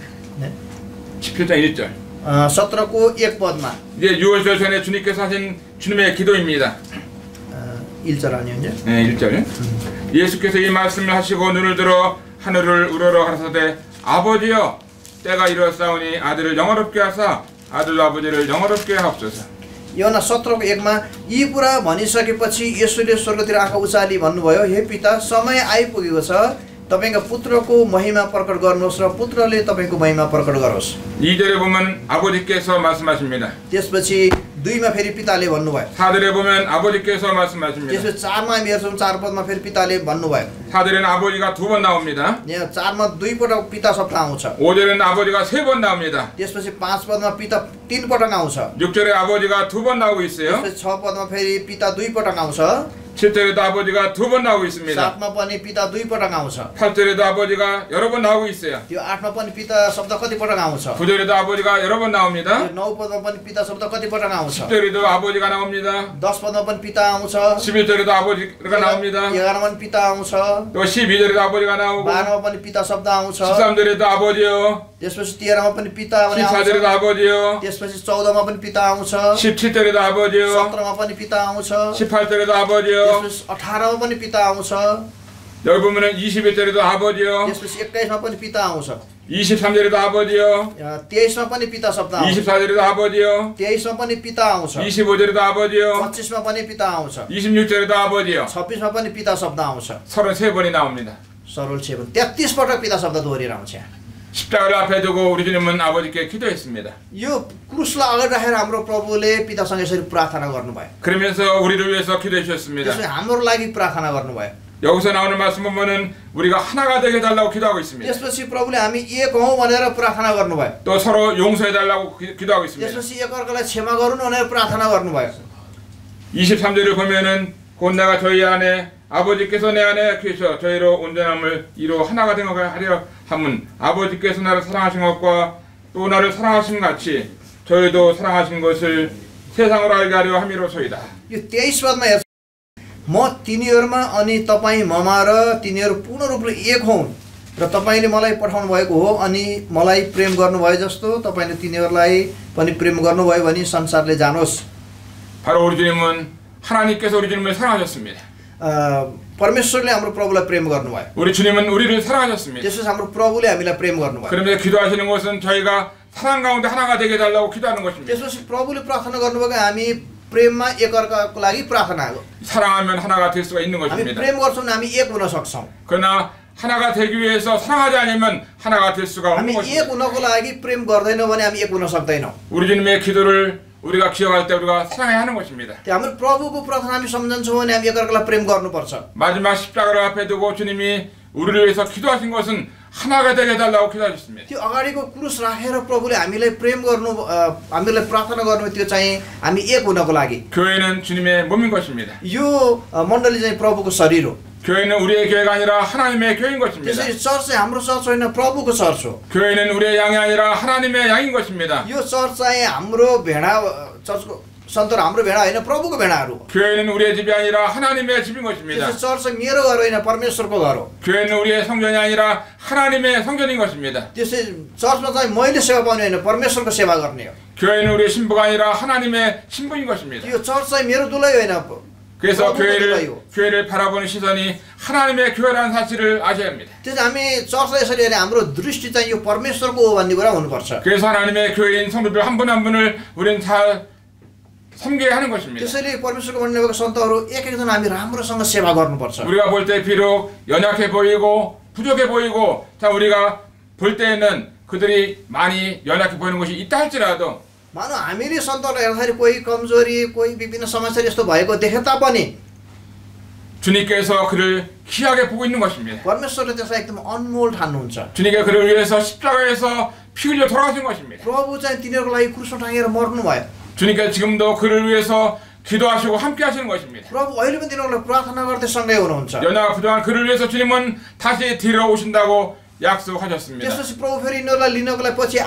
17장 1절
17को 1 पदमा
이제 유월절 전에 주님께서 하신 주님의 기도입니다.
1절 아니었냐?
네, 1절. 예수께서 이 말씀을 하시고 눈을 들어 하늘을 우러러 가라사대 아버지여 때가 이르렀사오니 아들을 영화롭게 하사 아들로 아버지를 영화롭게 하옵소서.
योहन्ना 17को 1मा यी कुरा भनिसकेपछि येशूले स्वर्गतिर आँखा उचाली भन्नुभयो, हे पिता समय आइपुगेको छ, तपाईको पुत्रको महिमा प्रकट गर्नुहोस् र पुत्रले तपाईको महिमा प्रकट गरोस्।
2절에 보면 아버지께서 말씀하십니다.
त्यसपछि 2मा फेरि पिताले भन्नुभयो
4절에 보면 아버지께서 말씀하십니다.
त्यसपछि 4मा हामी हेर्छौँ 4 पदमा फेरि पिताले भन्नुभयो
4절에는 아버지가 2번 나옵니다.
यहाँ 4मा 2 पटक पिता शब्द आउँछ
5절에는 아버지가 3번 나옵니다.
त्यसपछि 5 पदमा पिता 3 पटक आउँछ
6절에 아버지가 2번 나오고 있어요.
त्यसपछि 6 पदमा फेरि पिता 2 पटक आउँछ
7절에도 아버지가 2번 나오고 있습니다.
7मा पनि पिता 2 पटक आउँछ
8절에도 아버지가 여러 번 나오고 있어요.
त्यो 8मा पनि पिता शब्द कति पटक आउँछ
9절에도 아버지가 여러 번 나옵니다.
त्यो 9 पदमा पनि पिता शब्द कति पटक आउँछ
10절에도 아버지가 나옵니다.
10 पदमा पनि पिता आउँछ
11절에도 아버지가 나옵니다.
11मा पनि पिता आउँछ
또 12절에도 아버지가 나오고
12मा पनि पिता शब्द आउँछ
13절에도 아버지요.
त्यसपछि 13मा पनि पिता भने आउँछ
14절에도 아버지요.
त्यसपछि 14मा पनि पिता आउँछ
17절에도 아버지요.
17मा पनि पिता आउँछ
18절에도 아버지요.
त्यसपछि 18मा पनि पिता आउँछ
여기 보면은 21절에도 아버지요.
त्यसपछि 21मा पनि पिता आउँछ
23절에도 아버지요.
23मा पनि पिता शब्द आउँछ
24절에도 아버지요.
23मा पनि पिता आउँछ
25절에도 아버지요.
25मा पनि पिता आउँछ
26절에도 아버지요.
26मा पनि पिता शब्द आउँछ
33번이 나옵니다.
सरल 7 33 पटक पिता शब्द दोहोरिएर आउँछ यहाँ
십자가를 앞에 두고 우리 주님은 아버지께 기도했습니다.
यो क्रुसलाई अगाडि राखेर हाम्रो प्रभुले पितासँग यसरी प्रार्थना गर्नुभयो
그러면서 우리를 위해서 기도해 주셨습니다.
त्यसपछि हाम्रो लागि प्रार्थना गर्नुभयो
여기서 나오는 말씀 보면은 우리가 하나가 되게 해달라고 기도하고 있습니다.
त्यसपछि प्रभुले हामी एक हौँ भनेर प्रार्थना गर्नुभयो
또 서로 용서해달라고 기도하고 있습니다.
त्यसपछि एकअर्कालाई क्षमा गरून् भनेर प्रार्थना गर्नुभयो
23절을 보면은 곧 내가 저희 안에 아버지께서 내 안에 계셔 저희로 온전함을 이로 하나가 된 것을 하려 함은 아버지께서 나를 사랑하신 것과 또 나를 사랑하신 같이 저희도 사랑하신 것을 세상으로 알게 하려 함이로소이다.
यो 23 पदमा हेर्छ म तिनीहरूमा अनि तपाईँ ममा र तिनीहरू पूर्ण रूपले एक हौँ र तपाईँले मलाई पठाउनु भएको हो अनि मलाई प्रेम गर्नुभयो जस्तो तपाईँले तिनीहरूलाई पनि प्रेम गर्नुभयो भने संसारले जानोस्
바로 우리 주님은 하나님께서 우리 주님을 사랑하셨습니다.
परमेश्वरले हाम्रो प्रभुलाई प्रेम गर्नुभयो
우리 주님은 우리를 사랑하셨습니다.
त्यसपछि हाम्रो प्रभुले हामीलाई प्रेम गर्नुभयो
그러면서 기도하시는 것은 저희가 사랑 가운데 하나가 되게 해달라고 기도하는 것입니다.
त्यसपछि प्रभुले प्रार्थना गर्नुभयो हामी प्रेममा एकअर्काको लागि प्रार्थना हो
사랑하면 하나가 될 수가 있는
हामी
것입니다.
प्रेम गर्छौँ भने हामी एक हुन सक्छौँ
그러나 하나가 되기 위해서 사랑하지 않으면 하나가 될 수가 없는
हामी
것입니다.
एक हुनको लागि प्रेम गर्दैनौँ भने हामी एक हुन सक्दैनौँ
우리 주님의 기도를 우리가 기억할 때 우리가 사랑해야 하는 것입니다.
त्यो हाम्रो प्रभुको प्रार्थना हामी सम्झन्छौँ भने हामी एकअर्कालाई प्रेम गर्नुपर्छ
마지막 십자가를 앞에 두고 주님이 우리를 위해서 기도하신 것은 하나가 되게 해달라고 기도하셨습니다.
त्यो अगाडिको क्रुस राखेर प्रभुले हामीलाई प्रेम गर्नु हामीलाई प्रार्थना गर्नु त्यो चाहिँ हामी एक हुनको लागि
교회는 주님의 몸인 것입니다.
यो मण्डली चाहिँ प्रभुको शरीर हो
교회는 우리의 교회가 아니라 하나님의 교회인 것입니다.
त्यसरी चर्च चाहिँ हाम्रो चर्च होइन प्रभुको चर्च हो
교회는 우리의 양이 아니라 하나님의 양인 것입니다.
यो चर्च चाहिँ हाम्रो भेडा चर्चको सन्तहरू हाम्रो भेडा होइन प्रभुको भेडाहरू हो
교회는 우리의 집이 아니라 하나님의 집인 것입니다.
त्यसरी चर्च चाहिँ मेरो घर होइन परमेश्वरको घर हो
교회는 우리의 성전이 아니라 하나님의 성전인 것입니다.
त्यसै चर्चमा चाहिँ मैले सेवा पाउने होइन परमेश्वरको सेवा गर्ने हो
교회는 우리의 신부가 아니라 하나님의 신부인 것입니다.
यो चर्च चाहिँ मेरो दुलै होइन
그래서
प्रभुको दुलै हो
교회를 바라보는 시선이 하나님의 교회라는 사실을 아셔야 합니다.
त्यसै हामी चर्चलाई यसरी हेरे हाम्रो दृष्टि चाहिँ यो परमेश्वरको हो भन्ने कुरा हुनुपर्छ
그래서 하나님의 교회인 성도들 한 분 한 분을 우리는 잘 섬겨야 하는 것입니다.
त्यसैले परमेश्वरको भन्नुभएको सन्तहरू एक एकजना हामी राम्रोसँग सेवा गर्नुपर्छ
우리가 볼 때 비록 연약해 보이고 부족해 보이고 자 우리가 볼 때에는 그들이 많이 연약해 보이는 것이 있다 할지라도
मानव हामीले सन्तहरूलाई हेर्दाखेरि कोही कमजोरी कोही विभिन्न समस्या यस्तो भएको देखे तापनि
주님께서 그를 귀하게 보고 있는 것입니다.
परमेश्वरले त्यसलाई एकदम अनमोल ठान्नुहुन्छ
주님께 그를 위해서 십자가에서 피 흘려 돌아가신 것입니다.
प्रभु चाहिँ तिनीहरूको लागि क्रुसमा टाँगेर मर्नुभयो
주님께서 지금도 그를 위해서 기도하시고 함께 하시는 것입니다.
प्रभु अहिले पनि तिनीहरूलाई प्रार्थना गर्दै सँगै हुनुहुन्छ
연약한 부족한 그를 위해서 주님은 다시 데려오신다고 약속하셨습니다.
त्यसपछि प्रभु फेरि यिनीहरूलाई लिनको लागि पछि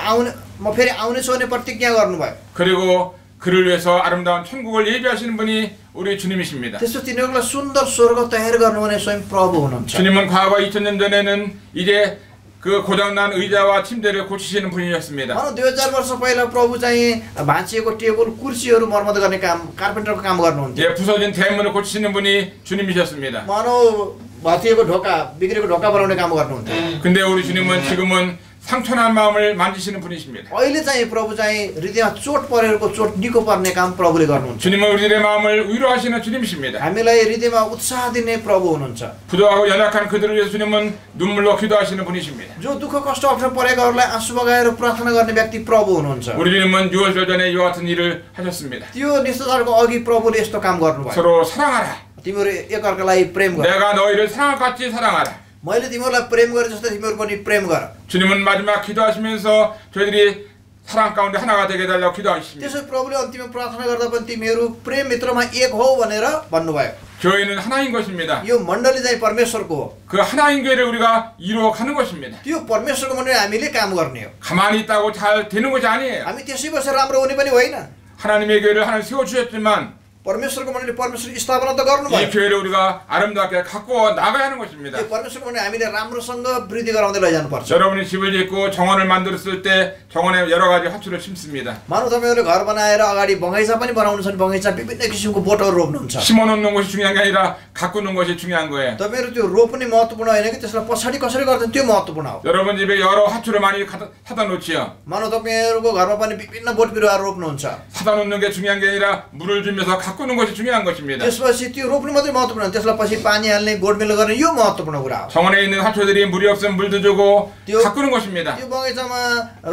म फेरि आउनेछु भन्ने प्रतिज्ञा गर्नुभयो
그리고 그를 위해서 아름다운 천국을 예비하시는 분이 우리 주님이십니다.
त्यसपछि तिनीहरूलाई सुन्दर स्वर्ग तयार गर्नुहुने स्वयं प्रभु हुनुहुन्छ
주님은 과거 2000년 전에는 이제 그 고장난 의자와 침대를 고치시는 분이셨습니다.
भनौँ 2000 वर्ष पहिला प्रभु चाहिँ भाँचिएको टेबल कुर्सीहरू मर्मत गर्ने काम कार्पेन्टरको काम गर्नुहुन्थ्यो
예, 부서진 대문을 고치시는 분이 주님이셨습니다.
भनौँ भत्किएको ढोका बिग्रेको ढोका बनाउने काम गर्नुहुन्थ्यो
근데 우리 주님은 지금은 상처난 마음을 만지시는 분이십니다.
अहिले चाहिँ प्रभु चाहिँ हृदयमा चोट परेको चोट निको पर्ने काम प्रभुले गर्नुहुन्छ।
주님은 우리들의 마음을 위로하시는 주님이십니다.
हामीलाई हृदयमा उत्साह दिने प्रभु हुनुहुन्छ।
부도하고 연약한 그들을 위해서 주님은 눈물로 기도하시는 분이십니다.
जो दुःख कष्ट अप्ठ्यारो परेकाहरूलाई आँसु बगाएर प्रार्थना गर्ने व्यक्ति प्रभु हुनुहुन्छ।
우리 주님은 6월 전에 이와 같은 일을 하셨습니다.
त्यो निष्ठाचारको अघि प्रभुले यस्तो काम गर्नुभयो।
서로 사랑하라.
तिमीहरू एकअर्कालाई प्रेम गर।
내가 너희를 사랑할 것 같이 사랑하라.
मैले तिमीहरूलाई प्रेम गरे जस्तै तिमीहरू पनि प्रेम गर।
주님은 마지막 기도하시면서 저희들이 사랑 가운데 하나가 되게 해달라고 기도하십니다.
त्यसो प्रभुले अन्तिममा प्रार्थना गर्दा पनि तिमीहरू प्रेम मित्रमा एक हो भनेर भन्नुभयो।
교회는 하나인 것입니다.
यो मण्डली चाहिँ परमेश्वरको हो।
그 하나인 교회를 우리가 이루어가는 것입니다.
त्यो परमेश्वरको मण्डली हामीले काम गर्ने हो।
가만히 있다고 잘 되는 것이 아니에요.
हामी त्यसै बसेर राम्रो हुने पनि होइन।
하나님의 교회를 하나님 세워주셨지만
परमेश्वरको मण्डली परमेश्वर स्थापना त
이
गर्नुभयो।
교회를 우리가 아름답게 갖고 나가야 하는 것입니다.
यो परमेश्वरको मण्डली हामीले राम्रोसँग वृद्धि गराउँदै लैजानुपर्छ।
여러분이 집을 짓고 정원을 만들었을 때 정원에 여러 가지 화초를 심습니다.
मानौ तपाईहरुले घर बनाएर अगाडि बगैँचा पनि बनाउनुहुन्छ भने बगैँचा विभिन्न किसिमको बोटहरू रोप्नुहुन्छ।
심어놓는 것이 중요한 게 아니라 가꾸는 것이 중요한 거예요.
तपाईहरु त्यो रोप्ने महत्त्वपूर्ण होइन कि त्यसलाई पछाडी कसरी गर्छन् त्यो महत्त्वपूर्ण हो।
여러분 집에 여러 화초를 많이 사다 놓지요.
मानौ तपाईहरुको घरमा पनि विभिन्न बोट बिरुवा रोप्नुहुन्छ।
사다 놓는 게 중요한 게 아니라 물을 주면서 가꾸는 것이 중요한 것입니다.
त्यसपछि त्यो रोप्नु मात्रै महत्त्वपूर्ण, त्यसलाई पछि पानी हाल्ने गोडमेल गर्ने यो महत्त्वपूर्ण कुरा हो।
정원에 있는 화초들이 물이 없으면 물도 주고
त्यो-
가꾸는 것입니다.
त्यो बगैँचामा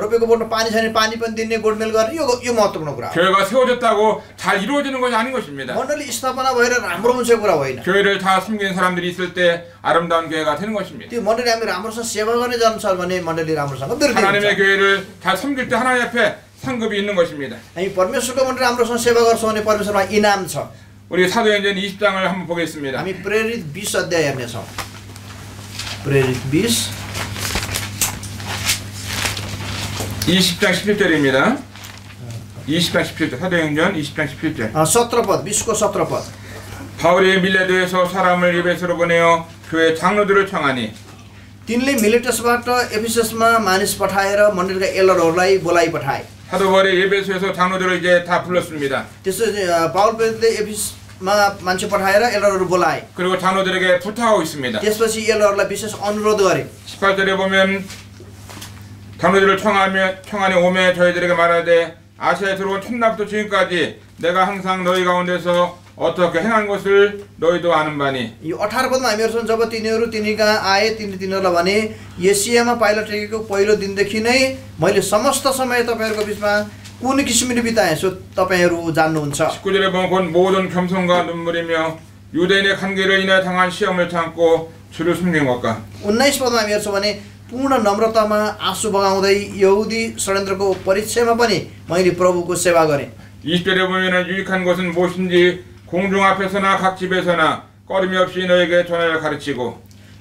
रोपेको बोटमा पानी छैन पानी पनि दिने गोडमेल गर्ने यो महत्त्वपूर्ण कुरा हो।
교회가 세워졌다고 잘 이루어지는 것이 아닌 것입니다.
मण्डली स्थापना भएर राम्रो हुन्छ कुरा होइन।
교회를 다 섬기는 사람들이 있을 때 아름다운 교회가 되는 것입니다.
त्यो मण्डली हामी राम्रोसँग सेवा गर्ने जान्छ भने मण्डली राम्रोसँग वृद्धि
하나님의
हुन्छ।
교회를 잘 섬길 때 하나님 앞에 상급이 있는 것입니다.
हामी परमेश्वरको मण्डली राम्रोसँग सेवा गर्छौँ भने परमेश्वरमा इनाम छ।
우리 사도행전 20장을 한번 보겠습니다.
हामी प्रेरित 20 अध्याय हेर्नेछौँ। प्रेरित 20
20장 17절입니다. 20장 17절 사도행전 20장 17절
17 पद 20को 17 पद।
바울이 밀레도에서 사람을 에베소로 보내어 교회 장로들을 청하니
तिनले मिलेटसबाट एफिससमा मानिस पठाएर मण्डलीका एल्डरहरूलाई बोलाइ पठाए।
사도 바울이 에베소에서 장로들을 이제 다 불렀습니다.
त्यसो पाउल प्रेरितले एफिसमा मान्छे पठाएर एल्डरहरू बोलाए।
그리고 장로들에게 부탁하고 있습니다.
त्यसपछि एल्डरहरूलाई विशेष अनुरोध गरे।
18절에 보면 장로들을 청하니 오매 저희들에게 말하되 아시아에 들어온 첫날부터 지금까지 내가 항상 너희 가운데서 어떻게 행한 것을 너희도 아는 바니
यो 18 पदमा हामी हेर्छौँ जब तिनीहरू तिनीकहाँ आए तिनीहरूलाई भने एसियामा पाइला टेकेको पहिलो दिनदेखि नै मैले समस्त समय तपाईहरुको बीचमा कुन किसिमले बिताएँ सो तपाईहरु जान्नुहुन्छ।
19절에 보면 곧 모든 겸손과 눈물이며 유대인의 관계를 인해 당한 시험을 참고 주를 숨긴 것과
19 पदमा हामी हेर्छौँ भने पूर्ण नम्रतामा आँसु बगाउँदै यहुदी षड्यन्त्रको परीक्षामा पनि मैले प्रभुको सेवा गरेँ।
20절에 보면 유익한 것은 무엇인지 공중 앞에서나 각 집에서나 꺼림이 없이 너에게 전하여 가르치고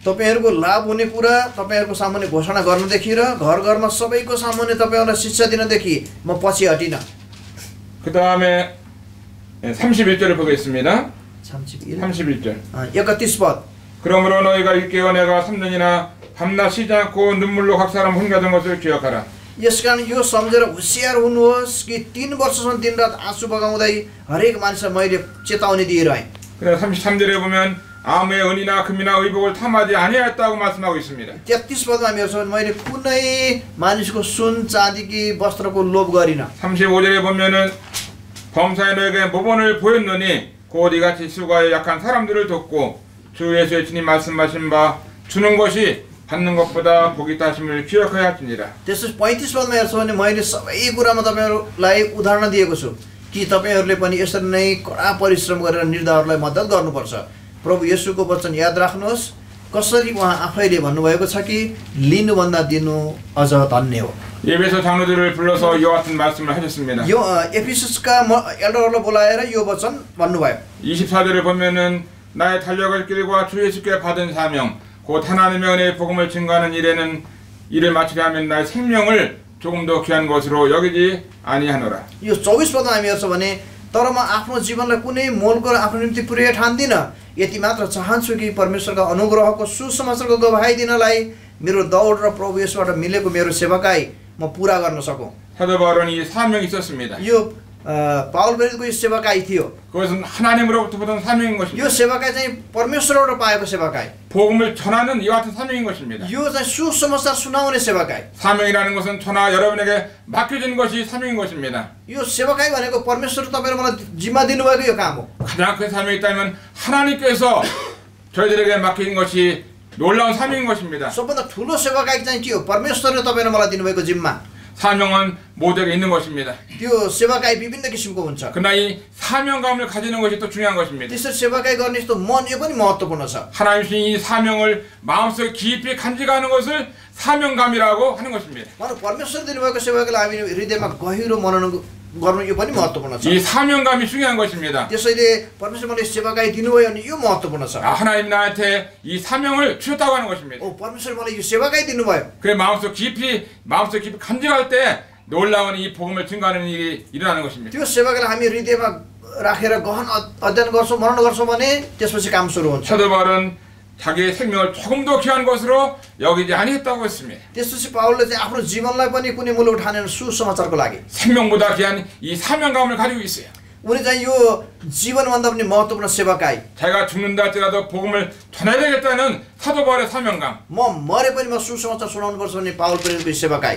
तपाईहरुको लाभ हुने कुरा तपाईहरुको सामुन्ने घोषणा गर्नुदेखि र घर घरमा सबैको सामुन्ने तपाईहरुलाई शिक्षा दिनदेखि म पछि हटिन।
그 다음에 31절을 보겠습니다.
31
31절
31 पद।
그러므로 너희가 일깨워 내가 3년이나 밤낮 쉬지 않고 눈물로 각 사람 훈계하던 것을 기억하라.
यसकारण यो सम्झेर होशियार हुनुहोस् कि 3 वर्षसम्म दिनरात आँसु बगाउँदै हरेक मानिसलाई मैले चेतावनी दिइरहेँ।
그래서 33절에 보면 아무의 은이나 금이나 의복을 탐하지 아니하였다고 말씀하고 있습니다.
33 पदमा हामी हेर्छौँ मैले कुनै मानिसको सुन चाँदीकी वस्त्रको लोभ गरिन।
35절에 보면은 범사에 너에게 모본을 보였노니 곧 이같이 수고하여 약한 사람들을 돕고 주 예수의 친히 말씀하신 바 주는 것이 받는 것보다 복이 따심을 기억하여 할지니라.
त्यसो 35 पदमा हेर्छौँ भने मैले सबै कुरामा तपाईहरुलाई उदाहरण दिएको छु कि तपाईहरुले पनि यसरी नै कडा परिश्रम गरेर निर्धारहरूलाई मद्दत गर्नुपर्छ। प्रभु येशूको वचन याद राख्नुहोस् कसरी उहाँ आफैले भन्नुभएको छ कि लिनुभन्दा दिनु अझ धन्य हो।
예배소 장로들을 불러서 이와 같은 말씀을 하셨습니다.
यो एफिससका एल्डरहरूलाई बोलाएर यो वचन भन्नुभयो।
24절에 보면은 나의 달력을 끌고 주 예수께 받은 사명 곧 하나님의 은혜의 복음을 증거하는 일을 마치려 하면 나의 생명을 조금 더 귀한 것으로 여기지 아니하노라.
यो 24 पदमा हामी हेर्छौँ भने तर म आफ्नो जीवनलाई कुनै मोलको आफ्नो निम्ति पुर्याइ ठान्दिन, यति मात्र चाहन्छु कि परमेश्वरका अनुग्रहको सुसमाचारको गवाही दिनलाई मेरो दौड र प्रभु येशूबाट मिलेको मेरो सेवाकाई म पूरा गर्न सकौँ।
사도 바울은 이 사명이 있었습니다.
यो पावल प्रेरितको यो सेवाकाई थियो
그것은 하나님으로부터 받은 사명인
यो
것입니다.
सेवाकाई चाहिँ परमेश्वरबाट पाएको सेवाकाई
복음을 전하는 이와 같은 사명인 것입니다.
यो चाहिँ सुसमाचार सुनाउने सेवाकाई
사명이라는 것은 저나 여러분에게 맡겨진 것이 사명인 것입니다.
यो सेवाकाई भनेको परमेश्वर तपाईँले मलाई जिम्मा दिनुभएको यो काम हो
가장 큰 사명이 있다면 하나님께서 저희들에게 맡긴 것이 놀라운 사명인 것입니다.
सबभन्दा ठुलो सेवाकाई चाहिँ के हो परमेश्वरले तपाईँले मलाई दिनुभएको जिम्मा
사명은 모두에게 있는 것입니다.
त्यो सेवाकाई विभिन्न किसिमको हुन्छ
그러나 이 사명감을 가지는 것이 또 중요한 것입니다.
त्यसरी सेवाकाई गर्ने यस्तो मन यो पनि महत्त्वपूर्ण छ
하나님 주신 이 사명을 마음속에 깊이 간직하는 것을 사명감이라고 하는 것입니다.
मानव परमेश्वर दिनुभएको सेवाकाईलाई हामी हृदयमा गहिरो मनन गर्नु यो पनि महत्त्वपूर्ण छ
이 사명감이 중요한 것입니다.
त्यसैले परमेश्वरले सेवाकाई दिनुभयो भने यो महत्त्वपूर्ण छ
하나님 나한테 이 사명을 주셨다고 하는 것입니다.
ओ परमेश्वर मलाई यो सेवाकाई दिनुभयो
그 마음속 깊이 간직할 때 놀라운 이 복음을 증거하는 일이 일어나는 것입니다.
त्यो सेवाकाईलाई हामी हृदयमा राखेर गहन अध्ययन गर्छौँ मनन गर्छौँ भने त्यसपछि काम सुरु हुन्छ
사도 바울은 자기의 생명을 조금 더 귀한 것으로 여기지 아니했다고 했습니다.
त्यसपछि पावलले चाहिँ आफ्नो जीवनलाई पनि कुनै मूल्य उठाएन सुसमाचारको लागि
생명보다 귀한 이 사명감을 가지고 있어요.
उनी चाहिँ यो जीवनभन्दा पनि महत्त्वपूर्ण सेवाकाई
자기가 죽는다 할지라도 복음을 전해야 되겠다는 사도 바울의 사명감.
म मरे पनि म सुसमाचार सुनाउनुपर्छ भन्ने पावल प्रेरितको सेवाकाई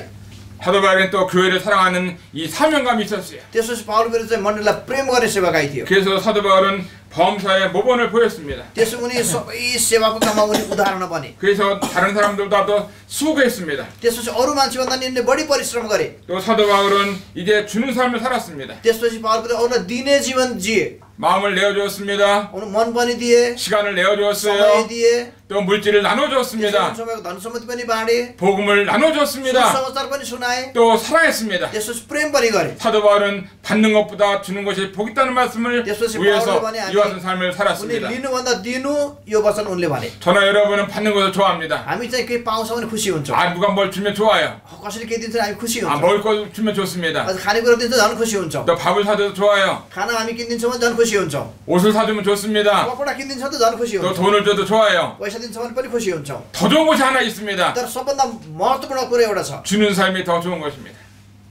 사도 바울은 또 교회를 사랑하는 이 사명감이 있었어요.
त्यसपछि पावल प्रेरित चाहिँ मण्डलीलाई प्रेम गर्ने सेवाकाई थियो
그래서 사도 바울은 범사의 모범을 보였습니다.
त्यसो उनी सबै सेवाको काममा उनी उदाहरण बने
그래서 다른 사람들보다도 수고했습니다.
त्यसपछि अरू मान्छेभन्दा नि बढी परिश्रम गरे
또 사도 바울은 이제 주는 삶을 살았습니다.
त्यसपछि पावल प्रेरित अरूलाई दिने जीवन जिए
마음을 내어주었습니다.
उनी मन पनि दिए
시간을
समय
내어주었어요.
दिए
또 물질을
त्यसपछि
나눠주었습니다.
समयको धन सम्पत्ति पनि बाँडे
복음을 나눠주었습니다.
सुसमाचार पनि सुनाए
또 사랑했습니다.
त्यसपछि प्रेम पनि गरे
사도 바울은 받는 것보다 주는 것이 복 있다는 말씀을
त्यसपछि
위해서
바울ले भने
이와 같은 삶을
उनी
살았습니다.
लिनुभन्दा दिनु यो वचन उनले भने
저나 여러분은 받는 것을 좋아합니다.
हामी चाहिँ केही पाउँछ भने खुसी हुन्छौँ
아 누가 뭘 주면 좋아요.
कसैले केही दिन्छ हामी खुसी
아
हुन्छौँ
먹을 거 주면 좋습니다.
अझ खानेकुरा दिन्छ झन् खुसी हुन्छौँ
또 밥을 사줘도 좋아요.
खाना हामी किनिदिन्छौँ भने झन् खुसी हुन्छौँ
옷을 사주면 좋습니다.
कपडा किनिदिन्छ त झन् खुसी
또
हुन्छौँ
돈을 줘도 좋아요.
पैसा दिन्छ भने पनि खुसी हुन्छौँ
더 좋은 것이 하나 있습니다.
तर सबभन्दा महत्त्वपूर्ण कुरा एउटा छ
주는 삶이 더 좋은 것입니다.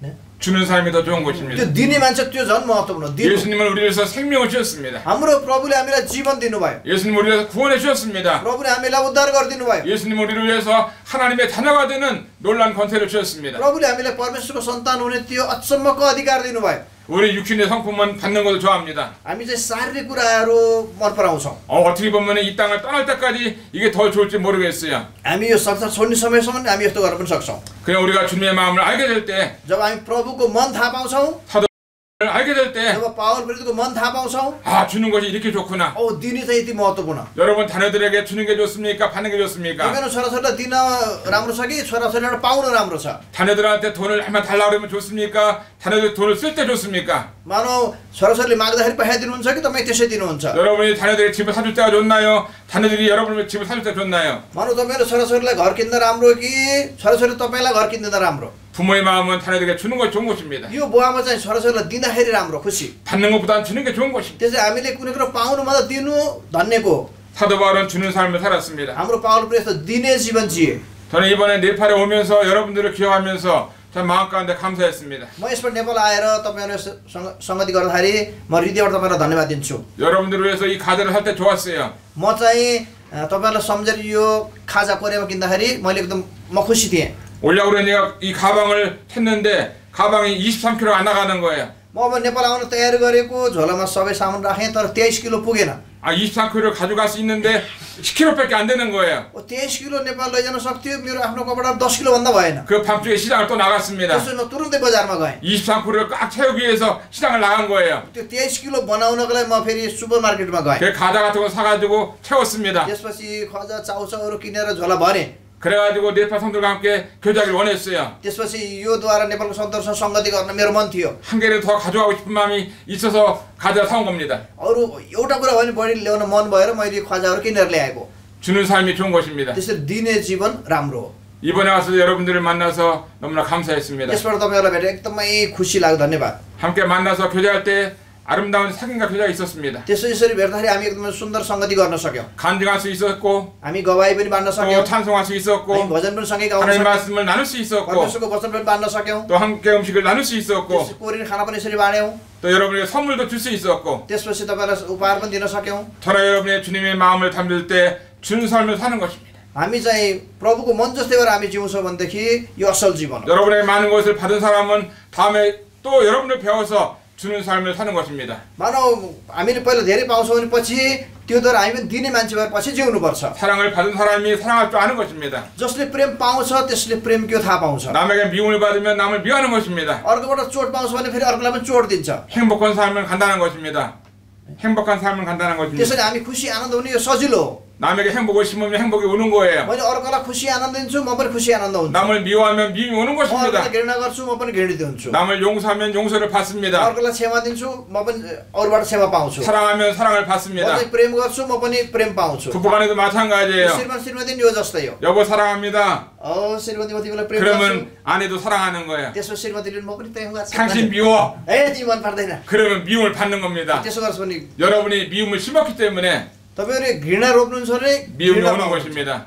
네?
주는 삶이 더 좋은 것입니다.
त्यो दिने मान्छे त्यो झन् महत्त्वपूर्ण दिनु
예수님은 우리를 위해서 생명을 주셨습니다.
हाम्रो प्रभुले हामीलाई जीवन दिनुभयो
예수님은 우리를 위해서 구원해 주셨습니다.
प्रभुले हामीलाई उद्धार गरिदिनु भयो
예수님은 우리를 위해서 하나님의 자녀가 되는 놀라운 권세를 주셨습니다.
प्रभुले हामीलाई परमेश्वरको सन्तान हुने त्यो अचम्मको अधिकार दिनुभयो
우리 육신의 성품은 받는 것을 좋아합니다.
हामी चाहिँ शारीरिक कुराहरू मन पराउँछौँ
어떻게 보면 이 땅을 떠날 때까지 이게 더 좋을지 모르겠어요.
हामी यो संसार छोड्ने समयसम्म हामी यस्तो गर्न पनि सक्छौँ
그냥 우리가 주님의 마음을 알게 될 때,
जब हामी प्रभुको मन थाहा पाउँछौँ
사도를 알게 될 때,
जब पावल प्रेरितको मन थाहा पाउँछौँ
아 주는 것이 이렇게 좋구나.
दिने चाहिँ यति महत्त्वपूर्ण
여러분 자녀들에게 주는 게 좋습니까? 받는 게 좋습니까?
तपाईँको छोराछोरीलाई दिन राम्रो छ कि छोराछोरीलाई पाउनु राम्रो छ
자녀들한테 돈을 얼마 달라고 그러면 좋습니까? 자녀들 돈을 쓸 때 좋습니까?
मानव छोराछोरीले माग्दाखेरि पैसा दिनुहुन्छ कि तपाईँ त्यसै दिनुहुन्छ
여러분이 자녀들이 집을 사줄 때가 좋나요? 자녀들이 여러분을 집을 사줄 때 좋나요?
मानव तपाईँले छोराछोरीलाई घर किन्दा राम्रो कि छोराछोरी तपाईँलाई घर किन्दा राम्रो
부모의 마음은 자녀들에게 주는 것이 좋은 것입니다.
यो बुवामा चाहिँ छोराछोरीलाई दिँदाखेरि राम्रो खुसी
받는 것보다는 주는 게 좋은 것입니다.
त्यसै हामीले कुनै कुरो पाउनुभन्दा दिनु धन्यको
사도 바울은 주는 삶을 살았습니다.
हाम्रो पावल प्रेरित दिने जीवन जिए
저는 이번에 네팔에 오면서 여러분들을 기억하면서 참 마음 가운데 감사했습니다.
म यसबाट नेपाल आएर तपाईँहरू सङ्गति गर्दाखेरि म हृदयबाट तपाईँलाई धन्यवाद दिन्छु
여러분들을 위해서 이 가드를 할 때 좋았어요.
म चाहिँ तपाईँहरूलाई सम्झेर यो खाजा कोरियामा किन्दाखेरि मैले एकदम म खुसी थिएँ
오려고 그러니까 이 가방을 샜는데 가방이 23kg 안 나가는 거예요.
म अब नेपाल आउन तयार गरेको झोलामा सबै सामान राखेँ तर 23 किलो पुगेन
아 23kg 가져갈 수 있는데 10kg밖에 안 되는 거예요.
23 किलो नेपाल लैजान सक्थ्यो मेरो आफ्नो कपडा 10 किलो भन्दा भएन
그 밤중에 시장을 또 나갔습니다.
त्यसपछि म तुरुन्तै बजारमा गएँ
23kg를 꽉 채우기 위해서 시장을 나간 거예요.
त्यो 23 किलो बनाउनको लागि म फेरि सुपर मार्केटमा गएँ
그 과자 같은 거 사가지고 채웠습니다.
त्यसपछि खजा चाउचाउहरू किनेर झोला भरेँ
그래가지고 네팔 성도들과 함께 교제하기를 원했어요.
त्यसपछि योद्वारा नेपालको सन्तोषसँग सङ्गति गर्न मेरो मन थियो
한 개를 더 가져가고 싶은 마음이 있어서 가져 사온 겁니다.
अरू एउटा कुरा भने बढी ल्याउन मन भएर मैले खजाहरू किनेर ल्याएको
주는 삶이 좋은 것입니다.
त्यसरी दिने जीवन राम्रो हो
이번에 와서 여러분들을 만나서 너무나 감사했습니다.
यसबाट तपाईँहरूलाई भेटेर एकदमै खुसी लाग्यो धन्यवाद
함께 만나서 교제할 때 아름다운 사귐과 교제가 있었습니다.
त्यसो यसरी भेट्दाखेरि हामी एकदमै सुन्दर संगति गर्न सक्यौं.
간증할 수 있었고
हामी गवाई पनि बाँड्न
또
सक्यौं.
찬송할 수
हामी
있었고
भजन पनि सँगै गाउन
하나님
सक्यौं.
말씀을 나눌 수 있었고
परमेश्वरको वचन पनि बाँड्न सक्यौं.
또 함께 음식을 나눌 수 있었고
त्यसपछि कोरिने खाना पनि यसरी बाँड्यौं.
또 여러분에게 선물도 줄 수 있었고
त्यसपछि तपाईलाई उपहार पनि दिन सक्यौं.
저나 여러분의 주님의 마음을 담을 때 주는 삶을 사는 것입니다.
हामी चाहिँ प्रभुको मन जस्तै गरेर हामी जिउँछौँ भनेदेखि यो असल जीवन हो.
여러분의 많은 것을 받은 사람은 다음에 또 여러분을 배워서 주는 삶을 사는 것입니다.
मानव हामीले पहिला धेरै पाउँछौँ भने पछि त्योद्वारा हामी पनि दिने मान्छे भएर पछि जिउनु पर्छ.
사랑을 받은 사람이 사랑할 줄 아는 것입니다.
जसले प्रेम पाउँछ त्यसले प्रेम के थाहा पाउँछ.
남에게 미움을 받으면 남을 미워하는 것입니다.
अर्कोबाट चोट पाउँछ भने फेरि अर्कोलाई पनि चोट दिन्छ.
행복한 삶을 간다는 것입니다. 행복한 삶을 간다는 것입니다.
त्यसैले हामी खुसी आनन्द हुने यो सजिलो हो.
남에게 행복을 심으면 행복이 오는 거예요.
मैले अर्कोलाई खुसी आनन्द दिन्छु म पनि खुसी आनन्द हुन्छु.
남을 미워하면 미움이 오는
म
것입니다.
अर्कोलाई घृणा गर्छु म पनि घृणित हुन्छु.
남을 용서하면 용서를 받습니다.
अर्कोलाई क्षमा दिन्छु म पनि अरूबाट क्षमा पाउँछु.
사랑하면 사랑을
म
받습니다.
चाहिँ प्रेम गर्छु म पनि प्रेम पाउँछु.
부부간에도 마찬가지예요.
श्रीमान श्रीमती यो जस्तै हो.
여보 사랑합니다.
श्रीमती म तिमीलाई प्रेम गर्छु.
그러면 아내도 사랑하는 거예요.
त्यसो श्रीमतीले म पनि त्यही गर्छु.
당신 미워.
तिमी मन पर्दैन.
그러면 미움을 받는 겁니다.
त्यसो गर्छ भने
여러분이 미움을 심었기 때문에
तपाईहरुले घृणा रोप्नुहुन्छ भने
미움이
घृणा
오는
पाउनुहुन्छ.
것입니다.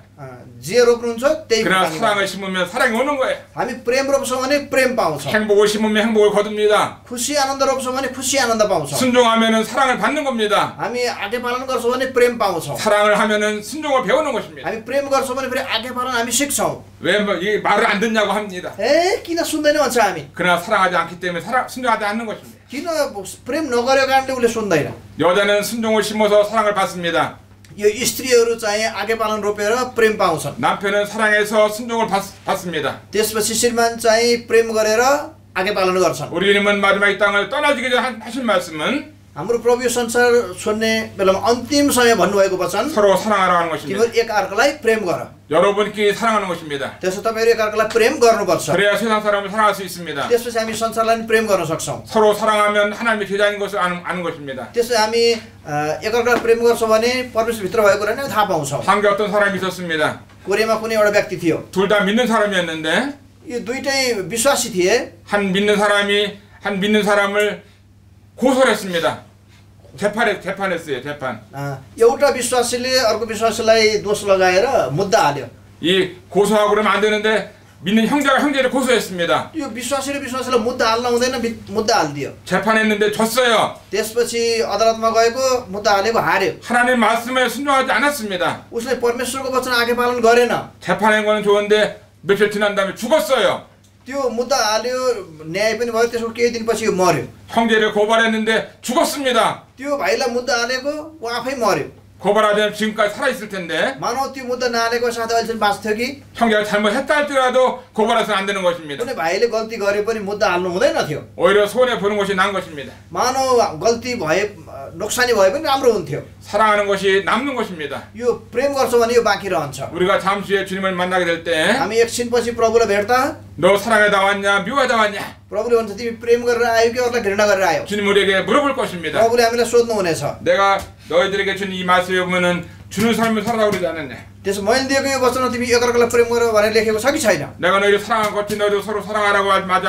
जे रोप्नुहुन्छ त्यही
그러나
पाउनुहुन्छ.
사랑을 심으면 사랑이 오는 거예요.
हामी प्रेम रोप्छौँ भने प्रेम पाउँछौँ.
행복을 심으면 행복을 거둡니다.
खुसी आनन्द रोप्छौँ भने खुसी आनन्द पाउँछौँ.
순종하면은 사랑을 받는 겁니다.
हामी आज्ञा पालन गर्छौँ भने प्रेम पाउँछौँ.
사랑을 하면은 순종을 배우는 것입니다.
हामी प्रेम गर्छौँ भने फेरि आज्ञा पालन हामी सिक्छौँ.
왜 이 말을 안 듣냐고 합니다.
किन सुन्दैन भन्छ हामी.
그러나 사랑하지 않기 때문에 순종하지 않는 것입니다.
किन प्रेम नगरेको कारणले उसले सुन्दैन.
여자는 순종을 심어서 사랑을 받습니다.
यो स्त्रीहरू चाहिँ आज्ञा पालन रोपेर प्रेम पाउँछन्.
남편은 사랑해서 순종을 받습니다.
त्यसपछि श्रीमान चाहिँ प्रेम गरेर आज्ञा पालन गर्छन्.
우리 주님은 마지막 이 땅을 떠나지기 전에 하신 말씀은
हाम्रो प्रभु यो संसार छोड्ने बेलामा अन्तिम समय भन्नुभएको वचन
서로 사랑하라는 것입니다.
तिमीहरू एक अर्कालाई प्रेम गर.
여러분끼리 사랑하는 것입니다.
त्यसो तपाईहरु एक अर्कालाई प्रेम गर्नुपर्छ.
그래야 세상 사람을 사랑할 수 있습니다.
त्यसपछि हामी संसारलाई प्रेम गर्न सक्छौं.
서로 사랑하면 하나님의 제자인 것을 아는 것입니다.
त्यसो हामी एक अर्कालाई प्रेम गर्छौं भने परमेश्वर भित्र भएको कुरा नै थाहा पाउँछौं.
한국에 어떤 사람이 있었습니다.
कोरियामा कुनै एउटा व्यक्ति थियो.
둘 다 믿는 사람이었는데
यो दुईटै विश्वासी थिए.
한 믿는 사람을 고소를 했습니다. 재판했어요. 재판.
एउटा विश्वासीले अर्को विश्वासीलाई दोष लगाएर मुद्दा हाल्यो.
이 고소하고 그러면 안 되는데 믿는 형제가 형제를 고소했습니다.
यो विश्वासीले विश्वासीलाई मुद्दा हाल्न हुँदैन, मुद्दा हाल्दियो.
재판했는데 졌어요.
त्यसपछि अदालतमा गएको मुद्दा हालेको हार्यो.
하나님 말씀에 순종하지 않았습니다.
उसले परमेश्वरको वचन आज्ञा पालन गरेन.
재판한 거는 좋은데 며칠 지난 다음에 죽었어요.
त्यो मुद्दा हाल्यो, न्याय पनि भयो, त्यसको केही दिनपछि मर्यो.
형제를 고발했는데 죽었습니다.
त्यो भाइलाई मुद्दा हालेको उ आफै मर्यो.
고발하면 지금까지 살아있을 텐데
मानव त्यो मुद्दा नहालेको साथ अहिलेसम्म बाँच्थ्यो कि
형제가 잘못했다 할지라도 고발해서는 안 되는 것입니다.
कुनै भाइले गल्ती गरे पनि मुद्दा हाल्नु हुँदैन थियो.
오히려 손해 보는 것이 나은 것입니다.
मानव गल्ती भए नोक्सानी भए पनि राम्रो हुन्थ्यो.
사랑하는 것이 남는 것입니다.
यो प्रेम गर्छौ भने यो बाँकी रहन्छ.
우리가 잠시 후에 주님을 만나게 될 때
हामी एकछिनपछि प्रभुलाई भेट्दा
너 사랑하다 왔냐 미워하다 왔냐
प्रभुले भन्छ तिमी प्रेम गरेर आयो कि अरूलाई घृणा गरेर आयो.
주님 우리에게 물어볼 것입니다.
प्रभुले हामीलाई सोध्नु हुनेछ.
내가 너희들에게 준 이 말씀을 보면은 주는 삶을 살아가고 그러지 않았냐.
त्यसो मैले दिएको यो वचनमा तिमी एकअर्कालाई प्रेम गर भनेर लेखेको छ कि छैन?
내가 너희를 사랑한 것이 너희도 서로 사랑하라고 하지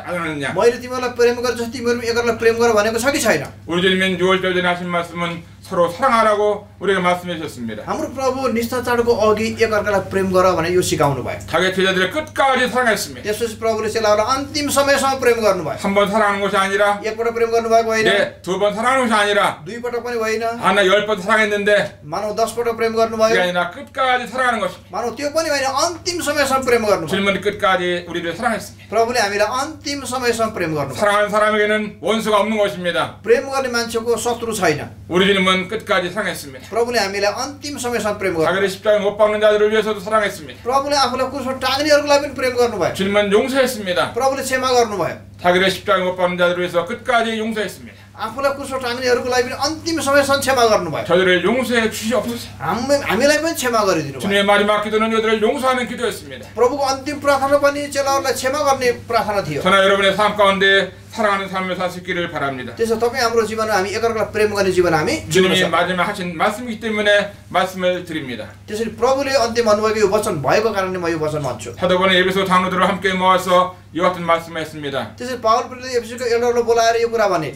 않았느냐.
मैले तिमीलाई प्रेम गरेर जस्तो तिमीहरू पनि एकअर्कालाई प्रेम गर भनेको छ कि छैन?
우리 주님은 6월절 전에 하신 말씀은 서로 사랑하라고 우리에게 말씀해 주셨습니다.
हाम्रो प्रभु निष्ठा चाडको अघि एकअर्कालाई प्रेम गर भने यो सिकाउनु भयो.
자기 제자들을 끝까지 사랑했습니다.
त्यसपछि प्रभुले चेलाहरूलाई अन्तिम समयसम्म प्रेम गर्नुभयो.
한 번 사랑하는 것이 아니라
एकपटक प्रेम गर्नुभएको होइन,
네, 두 번 사랑하는 것이 아니라
दुईपटक पनि होइन,
나 10번 사랑했는데
मानव 10पटक प्रेम
그게
गर्नुभयो,
아니라 끝까지 사랑하는 것입니다.
मानव त्यो पनि होइन, अन्तिम समयसम्म प्रेम गर्नुभयो.
주님은 끝까지 우리를 사랑했습니다.
प्रभुले हामीलाई अन्तिम समयसम्म प्रेम गर्नुभयो.
사랑하는 사람에게는 원수가 없는 것입니다.
प्रेम गर्ने मान्छेको शत्रु छैन.
우리 주님은 끝까지 사랑했습니다.
प्रभुले हामीलाई अन्तिम समयसम्म प्रेम गर्नुभयो.
자기를 십자가에 못 박는 자들을 위해서도 사랑했습니다.
प्रभुले आफूलाई क्रुसमा टाग्नेहरूलाई पनि प्रेम गर्नुभयो.
주님은 용서했습니다.
प्रभुले क्षमा गर्नुभयो.
자기를 십자가에 못 박는 자들을 위해서 끝까지 용서했습니다.
आफूलाई क्रुसमा टाग्नेहरूको लागि पनि अन्तिम समयसम्म क्षमा गर्नुभयो.
저들을 용서해 주시옵소서.
हामीलाई पनि क्षमा गरिदिनु भयो.
주님의 마지막 기도는 저들을 용서하는 기도였습니다.
प्रभुको अन्तिम प्रार्थना पनि चेलाहरूलाई क्षमा गर्ने प्रार्थना थियो.
저는 여러분의 삶 가운데 사랑하는 삶을 사시기를 바랍니다.
त्यसो तपाईँ हाम्रो जीवनमा हामी एकअर्कालाई प्रेम गर्ने जीवन हामी जिउन
주님이
सक्छौँ.
마지막 하신 말씀이기 때문에 말씀을 드립니다.
त्यसरी प्रभुले अन्तिम भन्नुभएको यो वचन भएको कारणले म यो वचन भन्छु.
사도 바울은 에베소 장로들을 함께 모아서 이와 같은 말씀을 했습니다.
त्यसरी पावलले एफएसको एल्डरलाई बोलाएर यो कुरा भने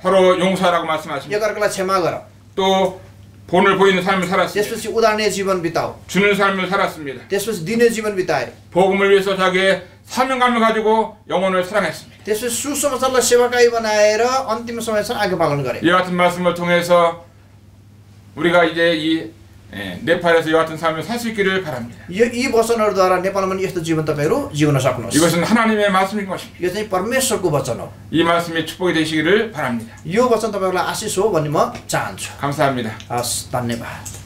서로 용서하라고 말씀하십니다.
एकअर्कालाई क्षमा गर
또 본을 보이는 삶을 살았습니다.
त्यसपछि उदाहरणीय जीवन बिताऊ
주는 삶을 살았습니다.
त्यसपछि दिने जीवन बिताए
복음을 위해서 자기의 사명감을 가지고 영혼을 사랑했습니다.
त्यसपछि सुसमाचारलाई सेवाकाई बनाएर अन्तिम समयसम्म आज्ञा पालन गरे
이 같은 말씀을 통해서 우리가 이제 이 네팔에서 이 같은 삶을 살 수 있기를 바랍니다.
यी वचनहरूद्वारा नेपालमा पनि यस्तो जीवन तपाईँहरू जिउन सक्नुहोस्
이것은 하나님의 말씀인 것입니다.
यो चाहिँ परमेश्वरको वचन हो
이 말씀이 축복이 되시기를 바랍니다.
यो वचन तपाईँहरूलाई आशिष हो भन्ने म चाहन्छु
감사합니다.
हस् धन्यवाद